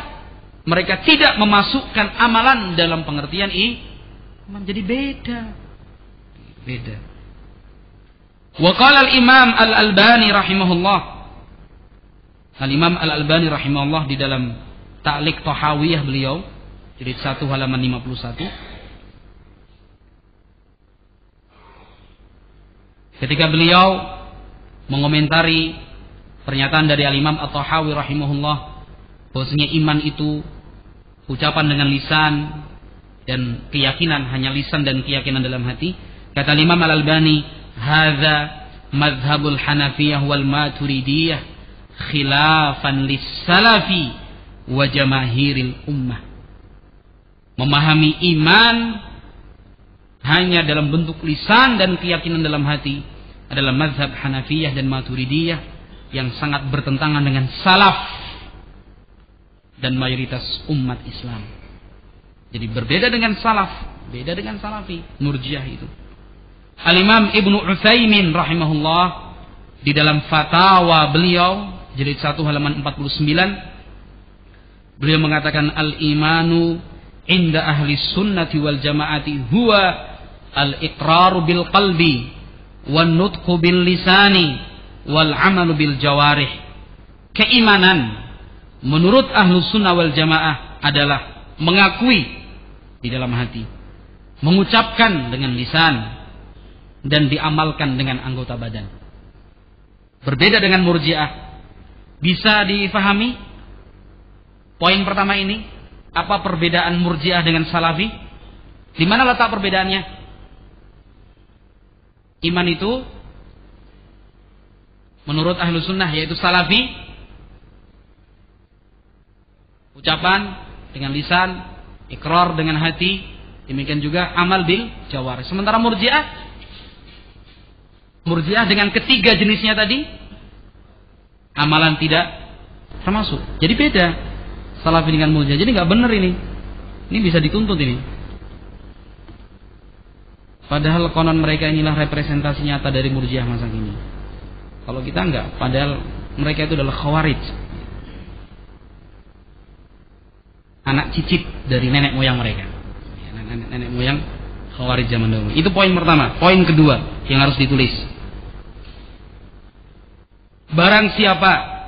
mereka tidak memasukkan amalan dalam pengertian iman. Jadi beda. Wa qala al-Imam Al-Albani rahimahullah. Al-Imam Al-Albani rahimahullah di dalam Ta'liq Tahawiyah beliau, jilid 1 halaman 51. Ketika beliau mengomentari pernyataan dari Al-Imam At-Tahawi rahimahullah bahwasanya iman itu ucapan dengan lisan dan keyakinan, hanya lisan dan keyakinan dalam hati, kata Imam Al-Albani, hadza madhhabul Hanafiyah wal Maturidiyah khilafan lis-salafi wa jamaahiril ummah. Memahami iman hanya dalam bentuk lisan dan keyakinan dalam hati adalah mazhab Hanafiyah dan Maturidiyah yang sangat bertentangan dengan salaf dan mayoritas umat Islam. Jadi berbeda dengan salaf, beda dengan salafi, Murji'ah itu. Al-Imam Ibnu Utsaimin rahimahullah di dalam fatwa beliau jilid 1 halaman 49 beliau mengatakan al-imanu inda ahli sunnati wal jamaati huwa al-iqraru bil qalbi wan nutqu bil lisani wal amalu bil jawarih. Keimanan menurut ahlu sunnah wal jamaah adalah mengakui di dalam hati, mengucapkan dengan lisan dan diamalkan dengan anggota badan. Berbeda dengan Murji'ah. Bisa difahami poin pertama ini? Apa perbedaan Murji'ah dengan Salafi? Di mana letak perbedaannya? Iman itu menurut ahlu sunnah yaitu Salafi ucapan dengan lisan, ikrar dengan hati, demikian juga amal bil jawarih. Sementara Murji'ah dengan ketiga jenisnya tadi, amalan tidak termasuk. Jadi beda Salafi dengan Murji'ah. Jadi nggak benar ini. Ini bisa dituntut ini. Padahal konon mereka inilah representasi nyata dari Murji'ah masa kini. Kalau kita enggak, padahal mereka itu adalah Khawarij. Anak cicit dari nenek moyang mereka. Nenek moyang Khawarij zaman dahulu. Itu poin pertama. Poin kedua yang harus ditulis. Barang siapa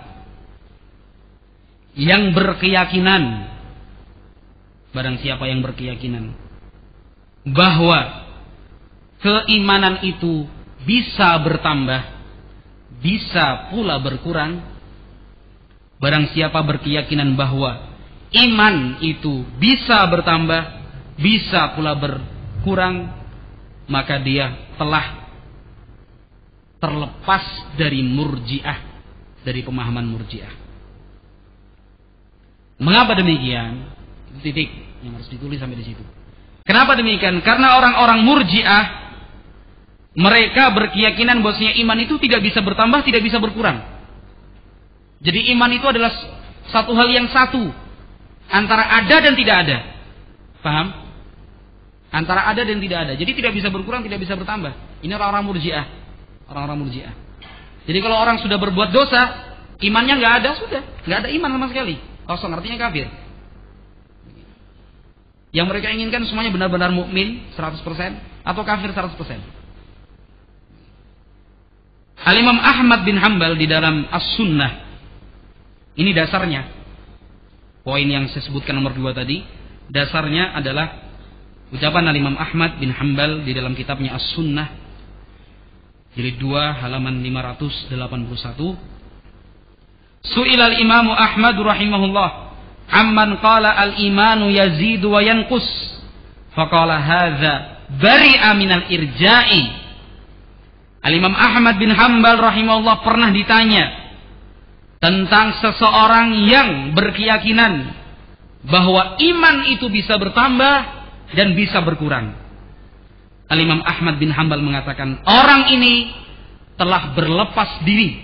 yang berkeyakinan bahwa keimanan itu bisa bertambah, bisa pula berkurang. Barang siapa berkeyakinan bahwa iman itu bisa bertambah, bisa pula berkurang, maka dia telah terlepas dari Murji'ah, dari pemahaman Murji'ah. Mengapa demikian? Itu titik yang harus ditulis sampai di situ. Kenapa demikian? Karena orang-orang Murji'ah mereka berkeyakinan bahwasanya iman itu tidak bisa bertambah, tidak bisa berkurang. Jadi iman itu adalah satu hal yang satu, antara ada dan tidak ada. Paham? Antara ada dan tidak ada. Jadi tidak bisa berkurang, tidak bisa bertambah. Ini orang-orang Murji'ah. Orang-orang Murji'ah. Jadi kalau orang sudah berbuat dosa, imannya nggak ada, sudah nggak ada iman sama sekali. Kosong, artinya kafir. Yang mereka inginkan semuanya benar-benar mukmin 100% atau kafir 100%. Al-Imam Ahmad bin Hanbal di dalam As-Sunnah, ini dasarnya. Poin yang saya sebutkan nomor 2 tadi, dasarnya adalah ucapan Al-Imam Ahmad bin Hanbal di dalam kitabnya As-Sunnah, jilid 2 halaman 581. Su'ilal Imam Ahmad rahimahullah amman qala al-imanu yazidu wa yanqus, faqala hadza bari'a minal irja'i. Al-Imam Ahmad bin Hanbal rahimahullah pernah ditanya tentang seseorang yang berkeyakinan bahwa iman itu bisa bertambah dan bisa berkurang. Al-Imam Ahmad bin Hanbal mengatakan orang ini telah berlepas diri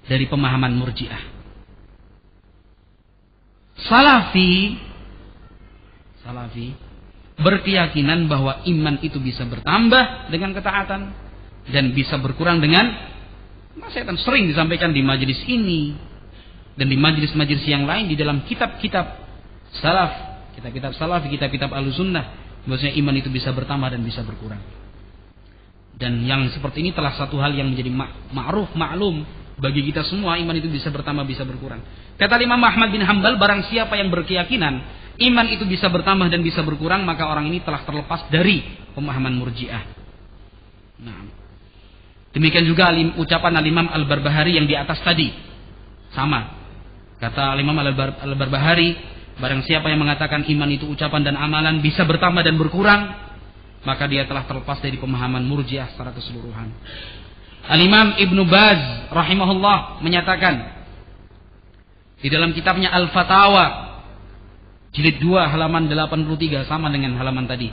dari pemahaman Murji'ah. Salafi berkeyakinan bahwa iman itu bisa bertambah dengan ketaatan dan bisa berkurang dengan maksiatan. Sering disampaikan di majelis ini dan di majelis-majelis yang lain di dalam kitab-kitab salaf, kitab-kitab salaf, kitab-kitab Ahlussunnah, bahwasanya iman itu bisa bertambah dan bisa berkurang. Dan yang seperti ini telah satu hal yang menjadi ma'ruf, maklum bagi kita semua, iman itu bisa bertambah, bisa berkurang. Kata Imam Ahmad bin Hanbal, barang siapa yang berkeyakinan iman itu bisa bertambah dan bisa berkurang, maka orang ini telah terlepas dari pemahaman Murji'ah. Nah, demikian juga ucapan Al-Imam Al-Barbahari yang di atas tadi. Sama. Kata Al-Imam Al-Barbahari, barang siapa yang mengatakan iman itu ucapan dan amalan bisa bertambah dan berkurang, maka dia telah terlepas dari pemahaman Murji'ah secara keseluruhan. Al-Imam Ibnu Baz rahimahullah menyatakan di dalam kitabnya Al-Fatawa jilid 2 halaman 83, sama dengan halaman tadi.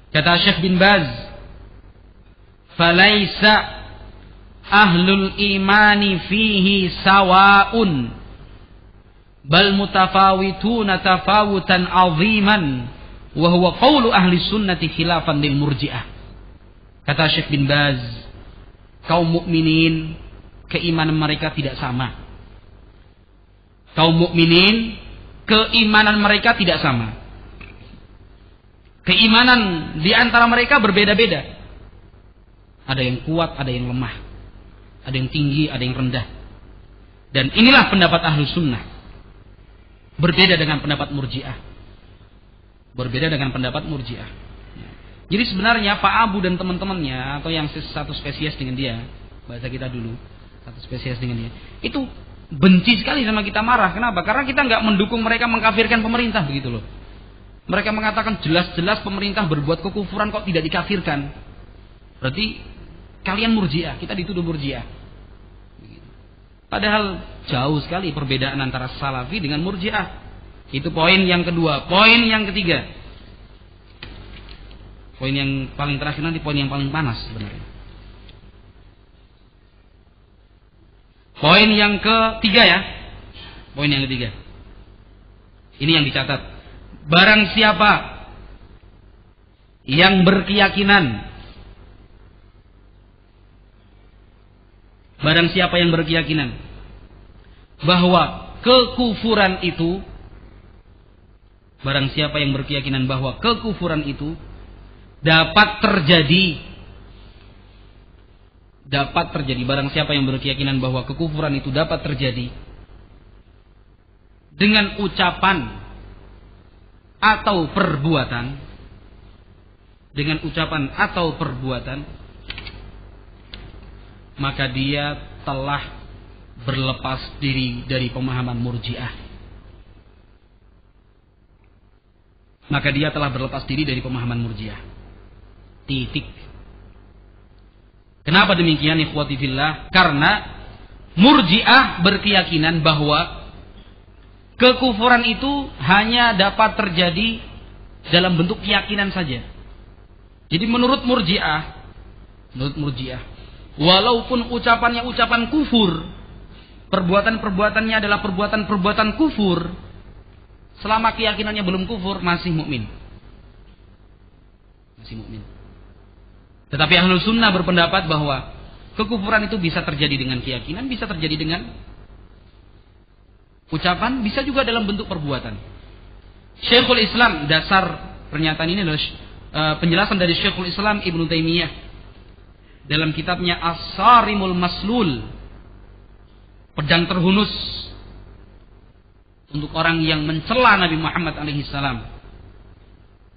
Kata Syekh bin Baz, "Falaisa ahlul imani fihi sawa'un bal mutafawituna tafawutan 'aziman wa huwa qawlu ahli sunnati khilafan lil murji'ah." Kata Syekh bin Baz, kaum mukminin keimanan mereka tidak sama. Kaum mukminin keimanan mereka tidak sama. Keimanan di antara mereka berbeda-beda. Ada yang kuat, ada yang lemah. Ada yang tinggi, ada yang rendah. Dan inilah pendapat Ahlus Sunnah. Berbeda dengan pendapat Murji'ah. Berbeda dengan pendapat Murji'ah. Jadi sebenarnya Pak Abu dan teman-temannya, atau yang satu spesies dengan dia, bahasa kita dulu, satu spesies dengan dia, itu benci sekali sama kita, marah. Kenapa? Karena kita nggak mendukung mereka mengkafirkan pemerintah, begitu loh. Mereka mengatakan jelas-jelas pemerintah berbuat kekufuran kok tidak dikafirkan. Berarti kalian Murji'ah, kita dituduh Murji'ah. Padahal jauh sekali perbedaan antara Salafi dengan Murji'ah. Itu poin yang kedua. Poin yang ketiga, poin yang paling terakhir, nanti poin yang paling panas sebenarnya. Poin yang ketiga ya. Poin yang ketiga. Ini yang dicatat. Barang siapa yang berkeyakinan, bahwa kekufuran itu, dapat terjadi. Barang siapa yang berkeyakinan bahwa kekufuran itu dapat terjadi dengan ucapan atau perbuatan, maka dia telah berlepas diri dari pemahaman Murji'ah. Titik. Kenapa demikian, ikhwati fillah? Karena Murji'ah berkeyakinan bahwa kekufuran itu hanya dapat terjadi dalam bentuk keyakinan saja. Jadi menurut Murji'ah, walaupun ucapannya ucapan kufur, perbuatan-perbuatannya adalah perbuatan-perbuatan kufur, selama keyakinannya belum kufur, masih mukmin. Tetapi Ahlus Sunnah berpendapat bahwa kekufuran itu bisa terjadi dengan keyakinan, bisa terjadi dengan ucapan, bisa juga dalam bentuk perbuatan. Syekhul Islam, dasar pernyataan ini adalah penjelasan dari Syekhul Islam Ibnu Taimiyah dalam kitabnya As-Sarimul Maslul, pedang terhunus untuk orang yang mencela Nabi Muhammad alaihi salam.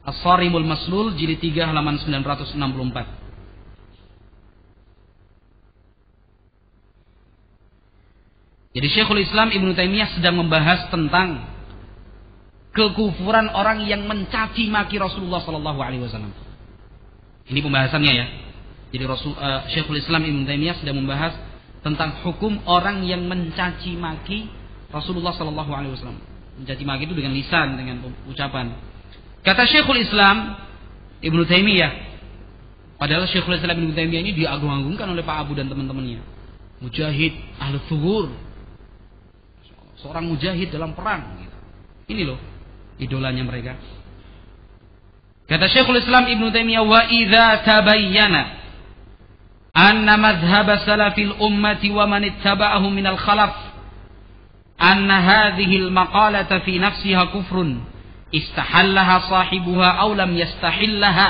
As-Sarimul Maslul jilid 3 halaman 964. Jadi Syekhul Islam Ibnu Taimiyah sedang membahas tentang kekufuran orang yang mencaci maki Rasulullah sallallahu alaihi wasallam. Ini pembahasannya ya. Jadi Syekhul Islam Ibnu Taimiyah sedang membahas tentang hukum orang yang mencaci maki Rasulullah sallallahu alaihi wasallam. Mencaci maki itu dengan lisan, dengan ucapan. Kata Syekhul Islam Ibnu Taimiyah, padahal Syekhul Islam Ibnu Taimiyah ini diagung-agungkan oleh Pak Abu dan teman-temannya. Mujahid, ahli thugur, seorang mujahid dalam perang gitu. Ini loh idolanya mereka. Kata Syekhul Islam Ibnu Taimiyah, wa idza tabayyana anna madhhab salafil ummati wa man ittaba'ahum minal khalaf anna hadhihi al-maqalata fi nafsiha kufrun istahallaha sahibuha aw lam yastahillaha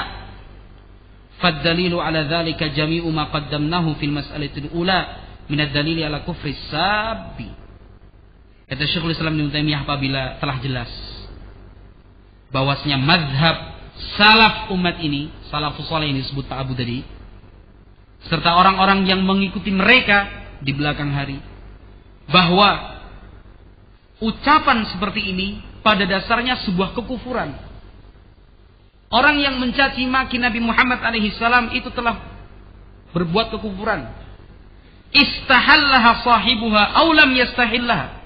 fad-dalilu ala dhalika jami'u ma qaddamnahu fil mas'alati al-ula min ad-dalili ala kufri sabbi. Kata Syekhul Islam Ibnu Taimiyah, apabila telah jelas bahwasanya mazhab salaf umat ini, salafus saleh ini disebut Pak Abu tadi, serta orang-orang yang mengikuti mereka di belakang hari, bahwa ucapan seperti ini pada dasarnya sebuah kekufuran. Orang yang mencaci maki Nabi Muhammad alaihi salam itu telah berbuat kekufuran. Istahallaha sahibuha aw lam yastahillaha.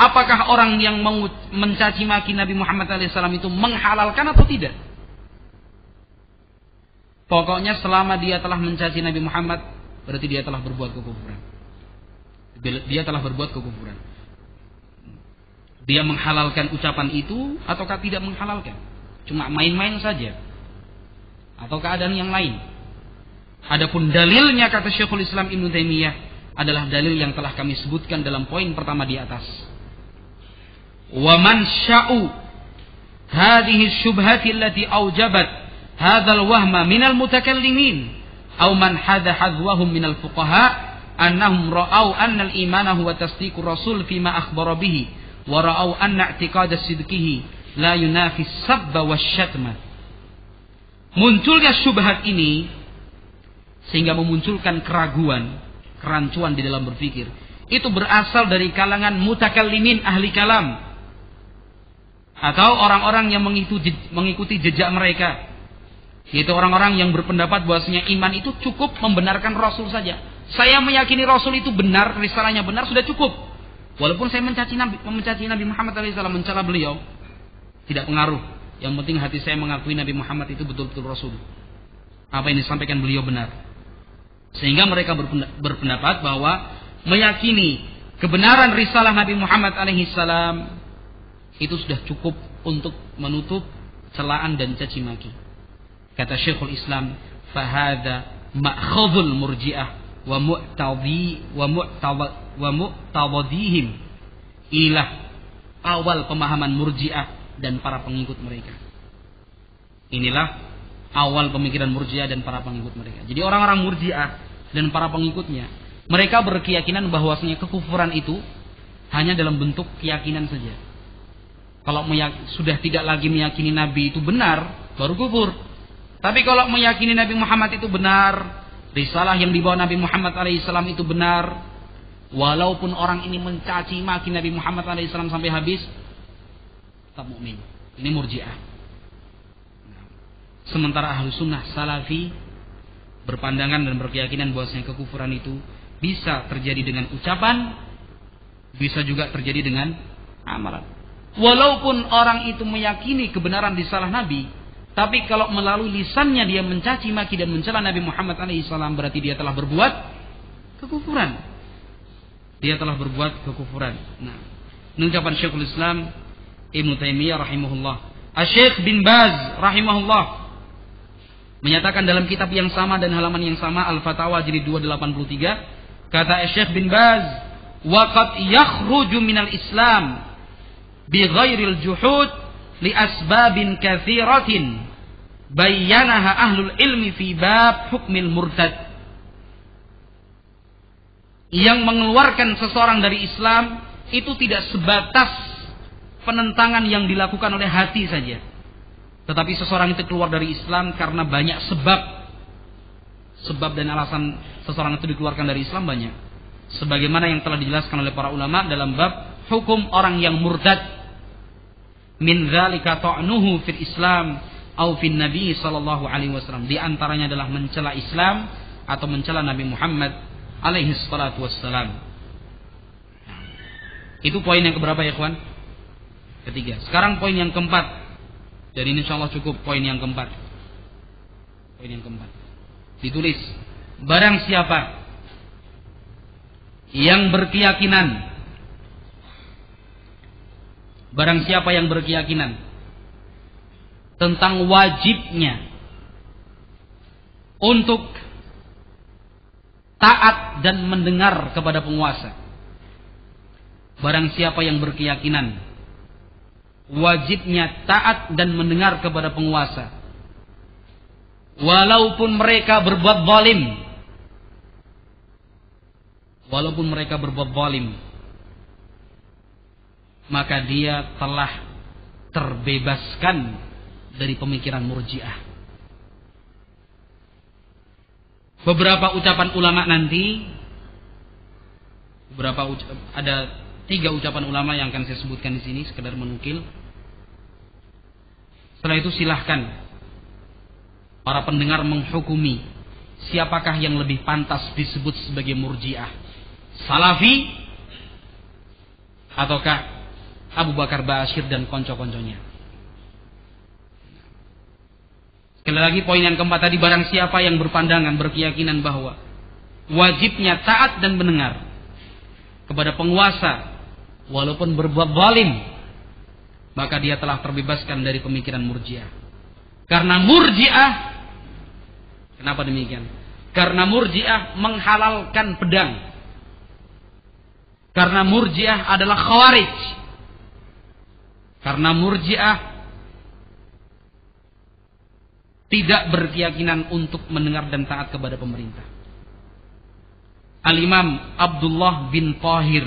Apakah orang yang mencaci maki Nabi Muhammad alaihi salam itu menghalalkan atau tidak? Pokoknya selama dia telah mencaci Nabi Muhammad, berarti dia telah berbuat kekufuran. Dia telah berbuat kekufuran. Dia menghalalkan ucapan itu ataukah tidak menghalalkan? Cuma main-main saja atau keadaan yang lain. Adapun dalilnya, kata Syekhul Islam Ibnu Taimiyah, adalah dalil yang telah kami sebutkan dalam poin pertama di atas. Wa man sya'u hadhihi syubhati allati aujabat hadzal wahma minal mutakallimin aw man hadha hadwahum minal fuqaha annahum ra'au anna al-imana huwa tasdiqur rasul fima akhbara bihi wa ra'au anna i'tiqad as-sidqihi la yunafi sabba wasyatma. Munculnya syubhat ini sehingga memunculkan keraguan, kerancuan di dalam berpikir. Itu berasal dari kalangan mutakallimin, ahli kalam, atau orang-orang yang mengikuti jejak mereka, yaitu orang-orang yang berpendapat bahwasanya iman itu cukup membenarkan Rasul saja. Saya meyakini Rasul itu benar, risalahnya benar, sudah cukup. Walaupun saya mencaci Nabi Muhammad SAW, mencela beliau, tidak pengaruh. Yang penting hati saya mengakui Nabi Muhammad itu betul-betul Rasul. Apa yang disampaikan beliau benar. Sehingga mereka berpendapat bahwa meyakini kebenaran risalah Nabi Muhammad alaihissalam itu sudah cukup untuk menutup celaan dan caci maki. Kata Syekhul Islam, fahada ma'khadhul murji'ah wa mu'tadihim. Inilah awal pemahaman murji'ah dan para pengikut mereka. Inilah awal pemikiran murji'ah dan para pengikut mereka. Jadi orang-orang murji'ah dan para pengikutnya, mereka berkeyakinan bahwasanya kekufuran itu hanya dalam bentuk keyakinan saja. Kalau sudah tidak lagi meyakini Nabi itu benar, baru kufur. Tapi kalau meyakini Nabi Muhammad itu benar, risalah yang dibawa Nabi Muhammad alaihissalam itu benar, walaupun orang ini mencaci maki Nabi Muhammad alaihissalam sampai habis, tetap mukmin. Ini murji'ah. Sementara ahlu sunnah salafi berpandangan dan berkeyakinan bahwasanya kekufuran itu bisa terjadi dengan ucapan, bisa juga terjadi dengan amalan. Walaupun orang itu meyakini kebenaran risalah Nabi, tapi kalau melalui lisannya dia mencaci maki dan mencela Nabi Muhammad alaihissalam, berarti dia telah berbuat kekufuran. Dia telah berbuat kekufuran. Nah, ini ucapan Syekhul Islam Ibnu Taimiyah rahimahullah. Asy-Syaikh bin Baz rahimahullah menyatakan dalam kitab yang sama dan halaman yang sama, Al-Fatawa jilid 283, kata Syekh bin Baz, wa qad yakhruju minal Islam bi ghairil juhud li asbabin katsiratin bayyanaha ahlul ilmi fi bab hukmil murtad. Yang mengeluarkan seseorang dari Islam itu tidak sebatas penentangan yang dilakukan oleh hati saja, tetapi seseorang itu keluar dari Islam karena banyak sebab dan alasan seseorang itu dikeluarkan dari Islam banyak, sebagaimana yang telah dijelaskan oleh para ulama dalam bab hukum orang yang murtad. Min dzalika ta'nuhu fil Islam au fin Nabi sallallahu alaihi wasallam. Di antaranya adalah mencela Islam atau mencela Nabi Muhammad alaihi salatu wassalam. Itu poin yang keberapa ya kawan? Ketiga. Sekarang poin yang keempat. Jadi insyaallah cukup poin yang keempat. Poin yang keempat. Ditulis, barang siapa yang berkeyakinan barang siapa yang berkeyakinan tentang wajibnya untuk taat dan mendengar kepada penguasa, barang siapa yang berkeyakinan wajibnya taat dan mendengar kepada penguasa, walaupun mereka berbuat zalim, maka dia telah terbebaskan dari pemikiran Murji'ah. Beberapa ucapan ulama nanti, ada 3 ucapan ulama yang akan saya sebutkan di sini, sekedar menukil. Setelah itu silahkan para pendengar menghukumi siapakah yang lebih pantas disebut sebagai Murji'ah, Salafi ataukah Abu Bakar Ba'asyir dan konco-konconya. Sekali lagi poin yang keempat tadi, barang siapa yang berpandangan, berkeyakinan bahwa wajibnya taat dan mendengar kepada penguasa walaupun berbuat zalim, maka dia telah terbebaskan dari pemikiran Murji'ah. Karena Murji'ah, kenapa demikian? Karena Murji'ah menghalalkan pedang. Karena Murji'ah adalah Khawarij. Karena Murji'ah tidak berkeyakinan untuk mendengar dan taat kepada pemerintah. Al-Imam Abdullah bin Tahir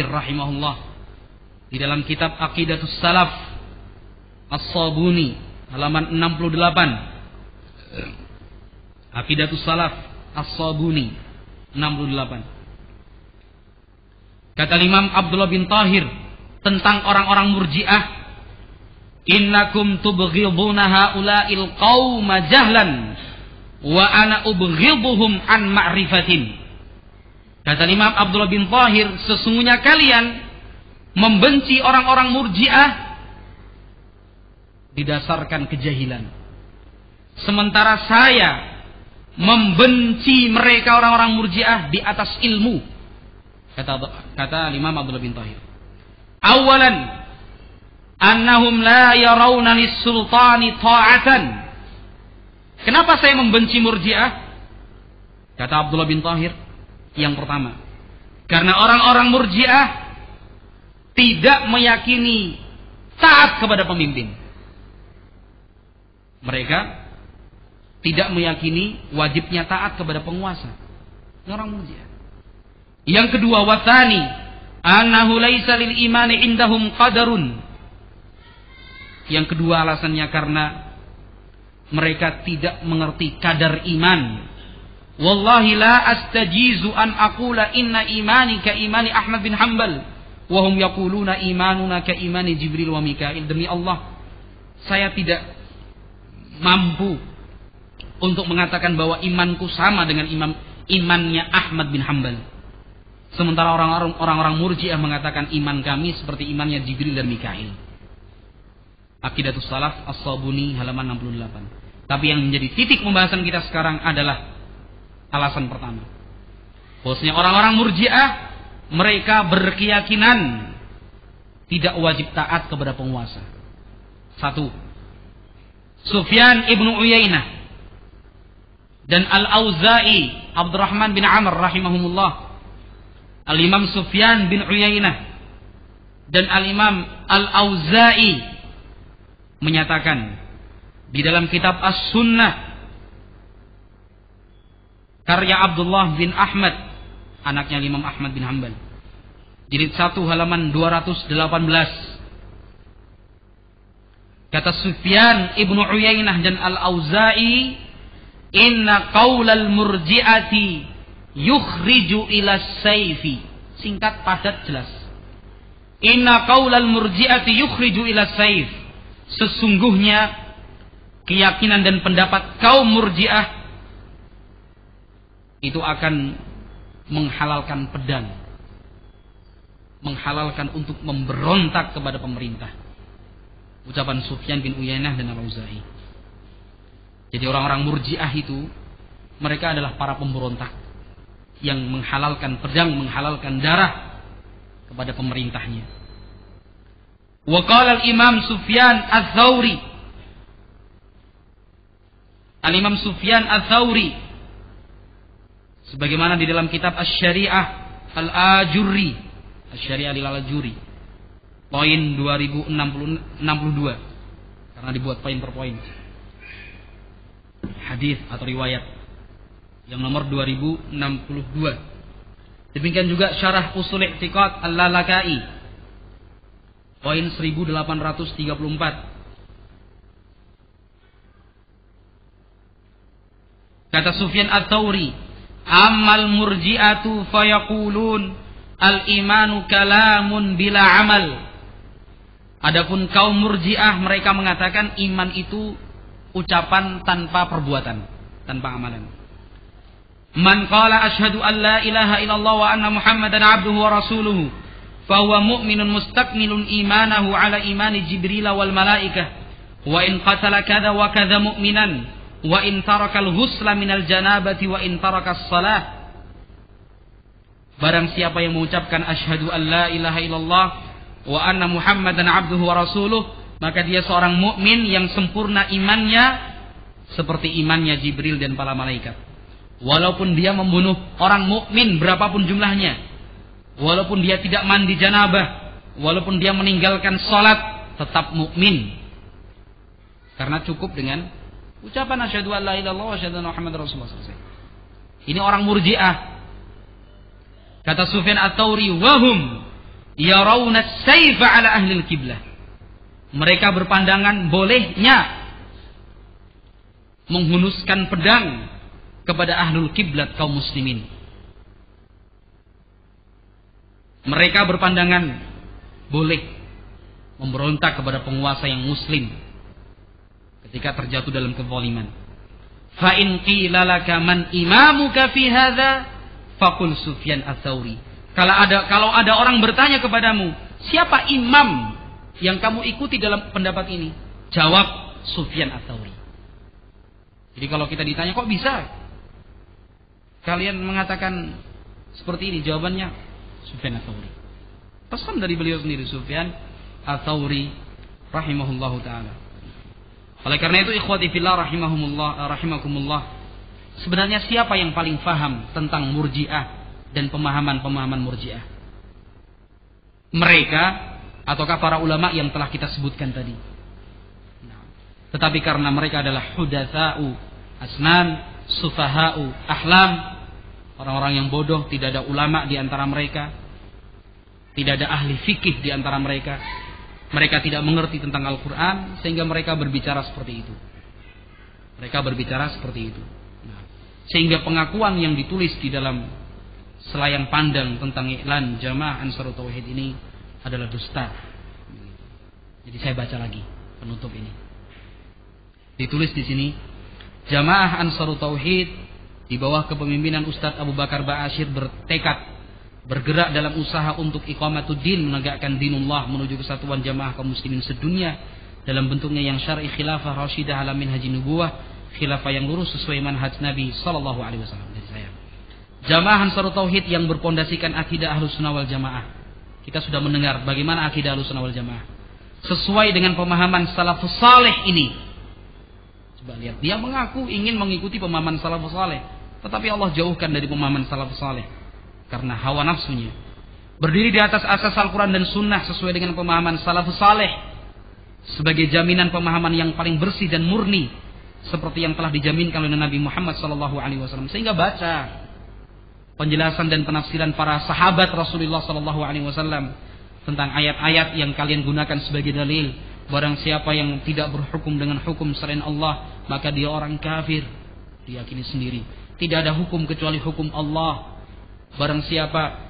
rahimahullah di dalam kitab Aqidatus Salaf As-Sabuni halaman 68. Aqidatus Salaf As-Sabuni 68. Kata Imam Abdullah bin Tahir tentang orang-orang Murji'ah, innakum tubghiduna haula'il qauma jahlan wa ana ubghiduhum an ma'rifatin. Kata Imam Abdullah bin Tahir, sesungguhnya kalian membenci orang-orang Murji'ah didasarkan kejahilan, sementara saya membenci mereka orang-orang Murji'ah di atas ilmu. Kata Imam Abdullah bin Tahir, awalan annahum la yarawna lis-sultani ta'atan. Kenapa saya membenci Murji'ah? Kata Abdullah bin Tahir, yang pertama, karena orang-orang Murji'ah tidak meyakini taat kepada pemimpin. Mereka tidak meyakini wajibnya taat kepada penguasa. Ini orang Murji'ah. Yang kedua, wathani annahu laisa lil imani indahum qadarun. Yang kedua alasannya karena mereka tidak mengerti kadar iman. Wallahi la astajizu an aqula inna imani ka imani Ahmad bin Hanbal wa hum yaquluna imanuna ka imani Jibril wa Mikail. Demi Allah, saya tidak mampu untuk mengatakan bahwa imanku sama dengan imannya Ahmad bin Hanbal. Sementara orang-orang Murji'ah mengatakan iman kami seperti imannya Jibril dan Mikail. Aqidatus Salaf As-Sabuni halaman 68. Tapi yang menjadi titik pembahasan kita sekarang adalah alasan pertama. Bahwasanya orang-orang Murji'ah mereka berkeyakinan tidak wajib taat kepada penguasa. 1. Sufyan ibnu Uyainah dan Al-Auza'i Abdurrahman bin Amr rahimahumullah. Al-Imam Sufyan bin Uyainah dan Al-Imam Al-Auza'i menyatakan di dalam kitab As-Sunnah karya Abdullah bin Ahmad, anaknya Imam Ahmad bin Hanbal, jilid 1 halaman 218. Kata Sufyan ibnu Uyainah dan Al-Auza'i, inna qaulal murji'ati yukhriju ila sayfi. Singkat, padat, jelas. Inna qaulal murji'ati yukhriju ila sayf. Sesungguhnya keyakinan dan pendapat kaum Murji'ah itu akan menghalalkan pedang, menghalalkan untuk memberontak kepada pemerintah. Ucapan Sufyan bin Uyainah dan Al-Auza'i. Jadi orang-orang Murji'ah itu mereka adalah para pemberontak yang menghalalkan pedang, menghalalkan darah kepada pemerintahnya. Wa qala al-Imam Sufyan Ats-Tsauri, Al-Imam Sufyan Ats-Tsauri sebagaimana di dalam kitab Asy-Syari'ah Al-Ajurri, Asy-Syari'ah Al-Ajurri, poin 2062, karena dibuat poin per poin. Hadis atau riwayat yang nomor 2062. Demikian juga Syarah Ushul I'tiqad Al-Lalaka'i, poin 1834. Kata Sufyan Ats-Tsauri, "Ammal murji'atu fayaqulun al-imanu kalamun bila amal." Adapun kaum murji'ah, mereka mengatakan iman itu ucapan tanpa perbuatan, tanpa amalan. Man qala asyhadu an la ilaha illallah wa anna Muhammadan abduhu wa rasuluhu fahuwa mu'minun mustakmilun imanahu ala imani Jibril wal malaikah wa in qatala kadza wa kadza mu'minan wa in tarakal ghusla minal janabati wa in tarakas salah. Barang siapa yang mengucapkan asyhadu an la ilaha illallah wa anna Muhammadan abduhu wa rasuluh, maka dia seorang mukmin yang sempurna imannya seperti imannya Jibril dan para malaikat. Walaupun dia membunuh orang mukmin berapapun jumlahnya, walaupun dia tidak mandi janabah, walaupun dia meninggalkan salat, tetap mukmin. Karena cukup dengan ucapan asyhadu an la ilaha illallah wa asyhadu anna Muhammadar Rasulullah. Ini orang murji'ah. Kata Sufyan Ats-Tsauri, "Wahum yarawna as-sayfa ala ahli al-qiblah." Mereka berpandangan bolehnya menghunuskan pedang kepada ahlul kiblat kaum muslimin. Mereka berpandangan boleh memberontak kepada penguasa yang muslim ketika terjatuh dalam kezaliman. Fa in qila laka man imamuka fi hadza faqul Sufyan Ats-Tsauri. Kalau ada orang bertanya kepadamu, siapa imam yang kamu ikuti dalam pendapat ini? Jawab Sufyan Ats-Tsauri. Jadi kalau kita ditanya, kok bisa kalian mengatakan seperti ini? Jawabannya Sufyan Ats-Tsauri. Pesan dari beliau sendiri, Sufyan Ats-Tsauri rahimahullahu taala. Oleh karena itu ikhwati fillah rahimakumullah, sebenarnya siapa yang paling faham tentang Murji'ah dan pemahaman-pemahaman Murji'ah? Mereka ataukah para ulama yang telah kita sebutkan tadi? Tetapi karena mereka adalah hudatsa'u asnan, sufaha'u ahlam, orang-orang yang bodoh, tidak ada ulama di antara mereka, tidak ada ahli fikih di antara mereka, mereka tidak mengerti tentang Al-Quran, sehingga mereka berbicara seperti itu. Mereka berbicara seperti itu. Sehingga pengakuan yang ditulis di dalam selayang pandang tentang iklan Jamaah Ansarut Tauhid ini adalah dusta. Jadi saya baca lagi penutup ini. Ditulis di sini, Jamaah Ansarut Tauhid di bawah kepemimpinan Ustadz Abu Bakar Ba'asyir bertekad bergerak dalam usaha untuk iqamatuddin, menegakkan dinullah, menuju kesatuan jamaah kaum muslimin sedunia dalam bentuknya yang syar'i, khilafah rasyidah ala minhaji nubuwah, khilafah yang lurus sesuai manhaj Nabi sallallahu alaihi wasallam. Dari saya, Jamaah Ansarut Tauhid yang berpondasikan akidah Ahlussunnah wal Jamaah. Kita sudah mendengar bagaimana akidah Ahlussunnah wal Jamaah sesuai dengan pemahaman salafus saleh ini. Coba lihat, dia mengaku ingin mengikuti pemahaman salafus saleh, tetapi Allah jauhkan dari pemahaman salafus saleh karena hawa nafsunya. Berdiri di atas asas Al-Quran dan Sunnah sesuai dengan pemahaman salafus saleh sebagai jaminan pemahaman yang paling bersih dan murni, seperti yang telah dijaminkan oleh Nabi Muhammad SAW. Sehingga baca penjelasan dan penafsiran para sahabat Rasulullah SAW tentang ayat-ayat yang kalian gunakan sebagai dalil. Barang siapa yang tidak berhukum dengan hukum selain Allah, maka dia orang kafir. Diyakini sendiri, tidak ada hukum kecuali hukum Allah. Barang siapa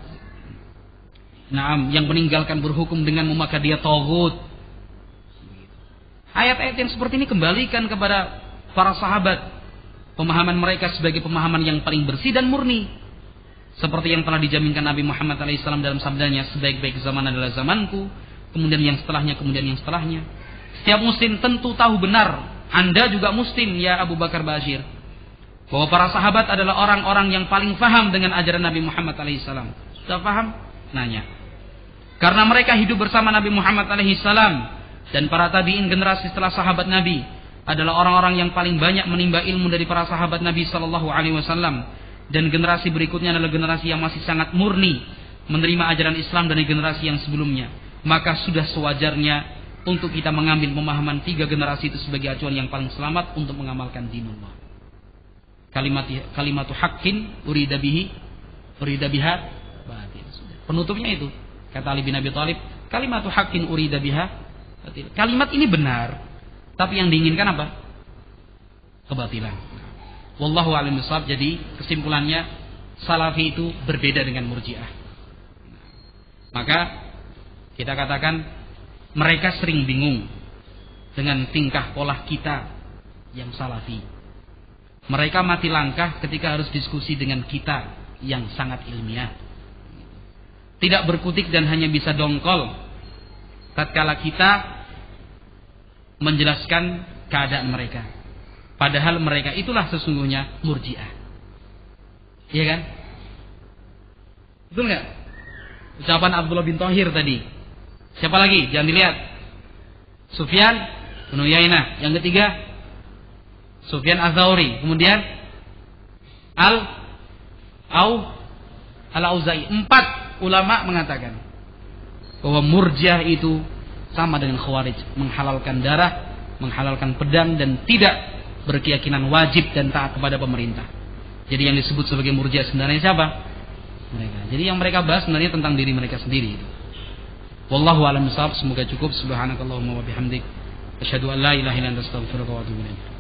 yang meninggalkan berhukum denganmu, maka dia taghut. Ayat-ayat yang seperti ini kembalikan kepada para sahabat, pemahaman mereka sebagai pemahaman yang paling bersih dan murni, seperti yang telah dijaminkan Nabi Muhammad SAW dalam sabdanya, sebaik-baik zaman adalah zamanku, kemudian yang setelahnya, kemudian yang setelahnya. Setiap muslim tentu tahu benar, Anda juga muslim ya Abu Bakar Ba'asyir, bahwa para sahabat adalah orang-orang yang paling faham dengan ajaran Nabi Muhammad SAW. Sudah paham? Nanya. Karena mereka hidup bersama Nabi Muhammad alaihissalam dan para tabi'in generasi setelah sahabat Nabi adalah orang-orang yang paling banyak menimba ilmu dari para sahabat Nabi sallallahu alaihi wasallam, dan generasi berikutnya adalah generasi yang masih sangat murni menerima ajaran Islam dari generasi yang sebelumnya. Maka sudah sewajarnya untuk kita mengambil pemahaman 3 generasi itu sebagai acuan yang paling selamat untuk mengamalkan dinullah. Kalimatu haqqin urida biha batil. Penutupnya itu kata Ali bin Abi Thalib, kalimatu haqqin urida biha batil. Kalimat ini benar, tapi yang diinginkan apa? Kebatilan. Wallahu a'lam bishawab. Jadi kesimpulannya, Salafi itu berbeda dengan Murji'ah. Maka kita katakan mereka sering bingung dengan tingkah pola kita yang Salafi. Mereka mati langkah ketika harus diskusi dengan kita yang sangat ilmiah. Tidak berkutik dan hanya bisa dongkol tatkala kita menjelaskan keadaan mereka. Padahal mereka itulah sesungguhnya Murji'ah. Iya kan? Betul nggak? Ucapan Abdullah bin Thahir tadi. Siapa lagi? Jangan dilihat. Sufyan bin Uyainah. Yang ketiga Sufyan Az-Tsauri. Kemudian Al-Auza'i. 4 ulama mengatakan bahwa Murji'ah itu sama dengan Khawarij, menghalalkan darah, menghalalkan pedang, dan tidak berkeyakinan wajib dan taat kepada pemerintah. Jadi yang disebut sebagai Murji'ah sebenarnya siapa? Mereka. Jadi yang mereka bahas sebenarnya tentang diri mereka sendiri. Wallahu a'lam bishawab. Semoga cukup. Subhanakallahumma wa bihamdik, asyhadu an la ilaha illa anta, astaghfiruka wa atubu ilaik.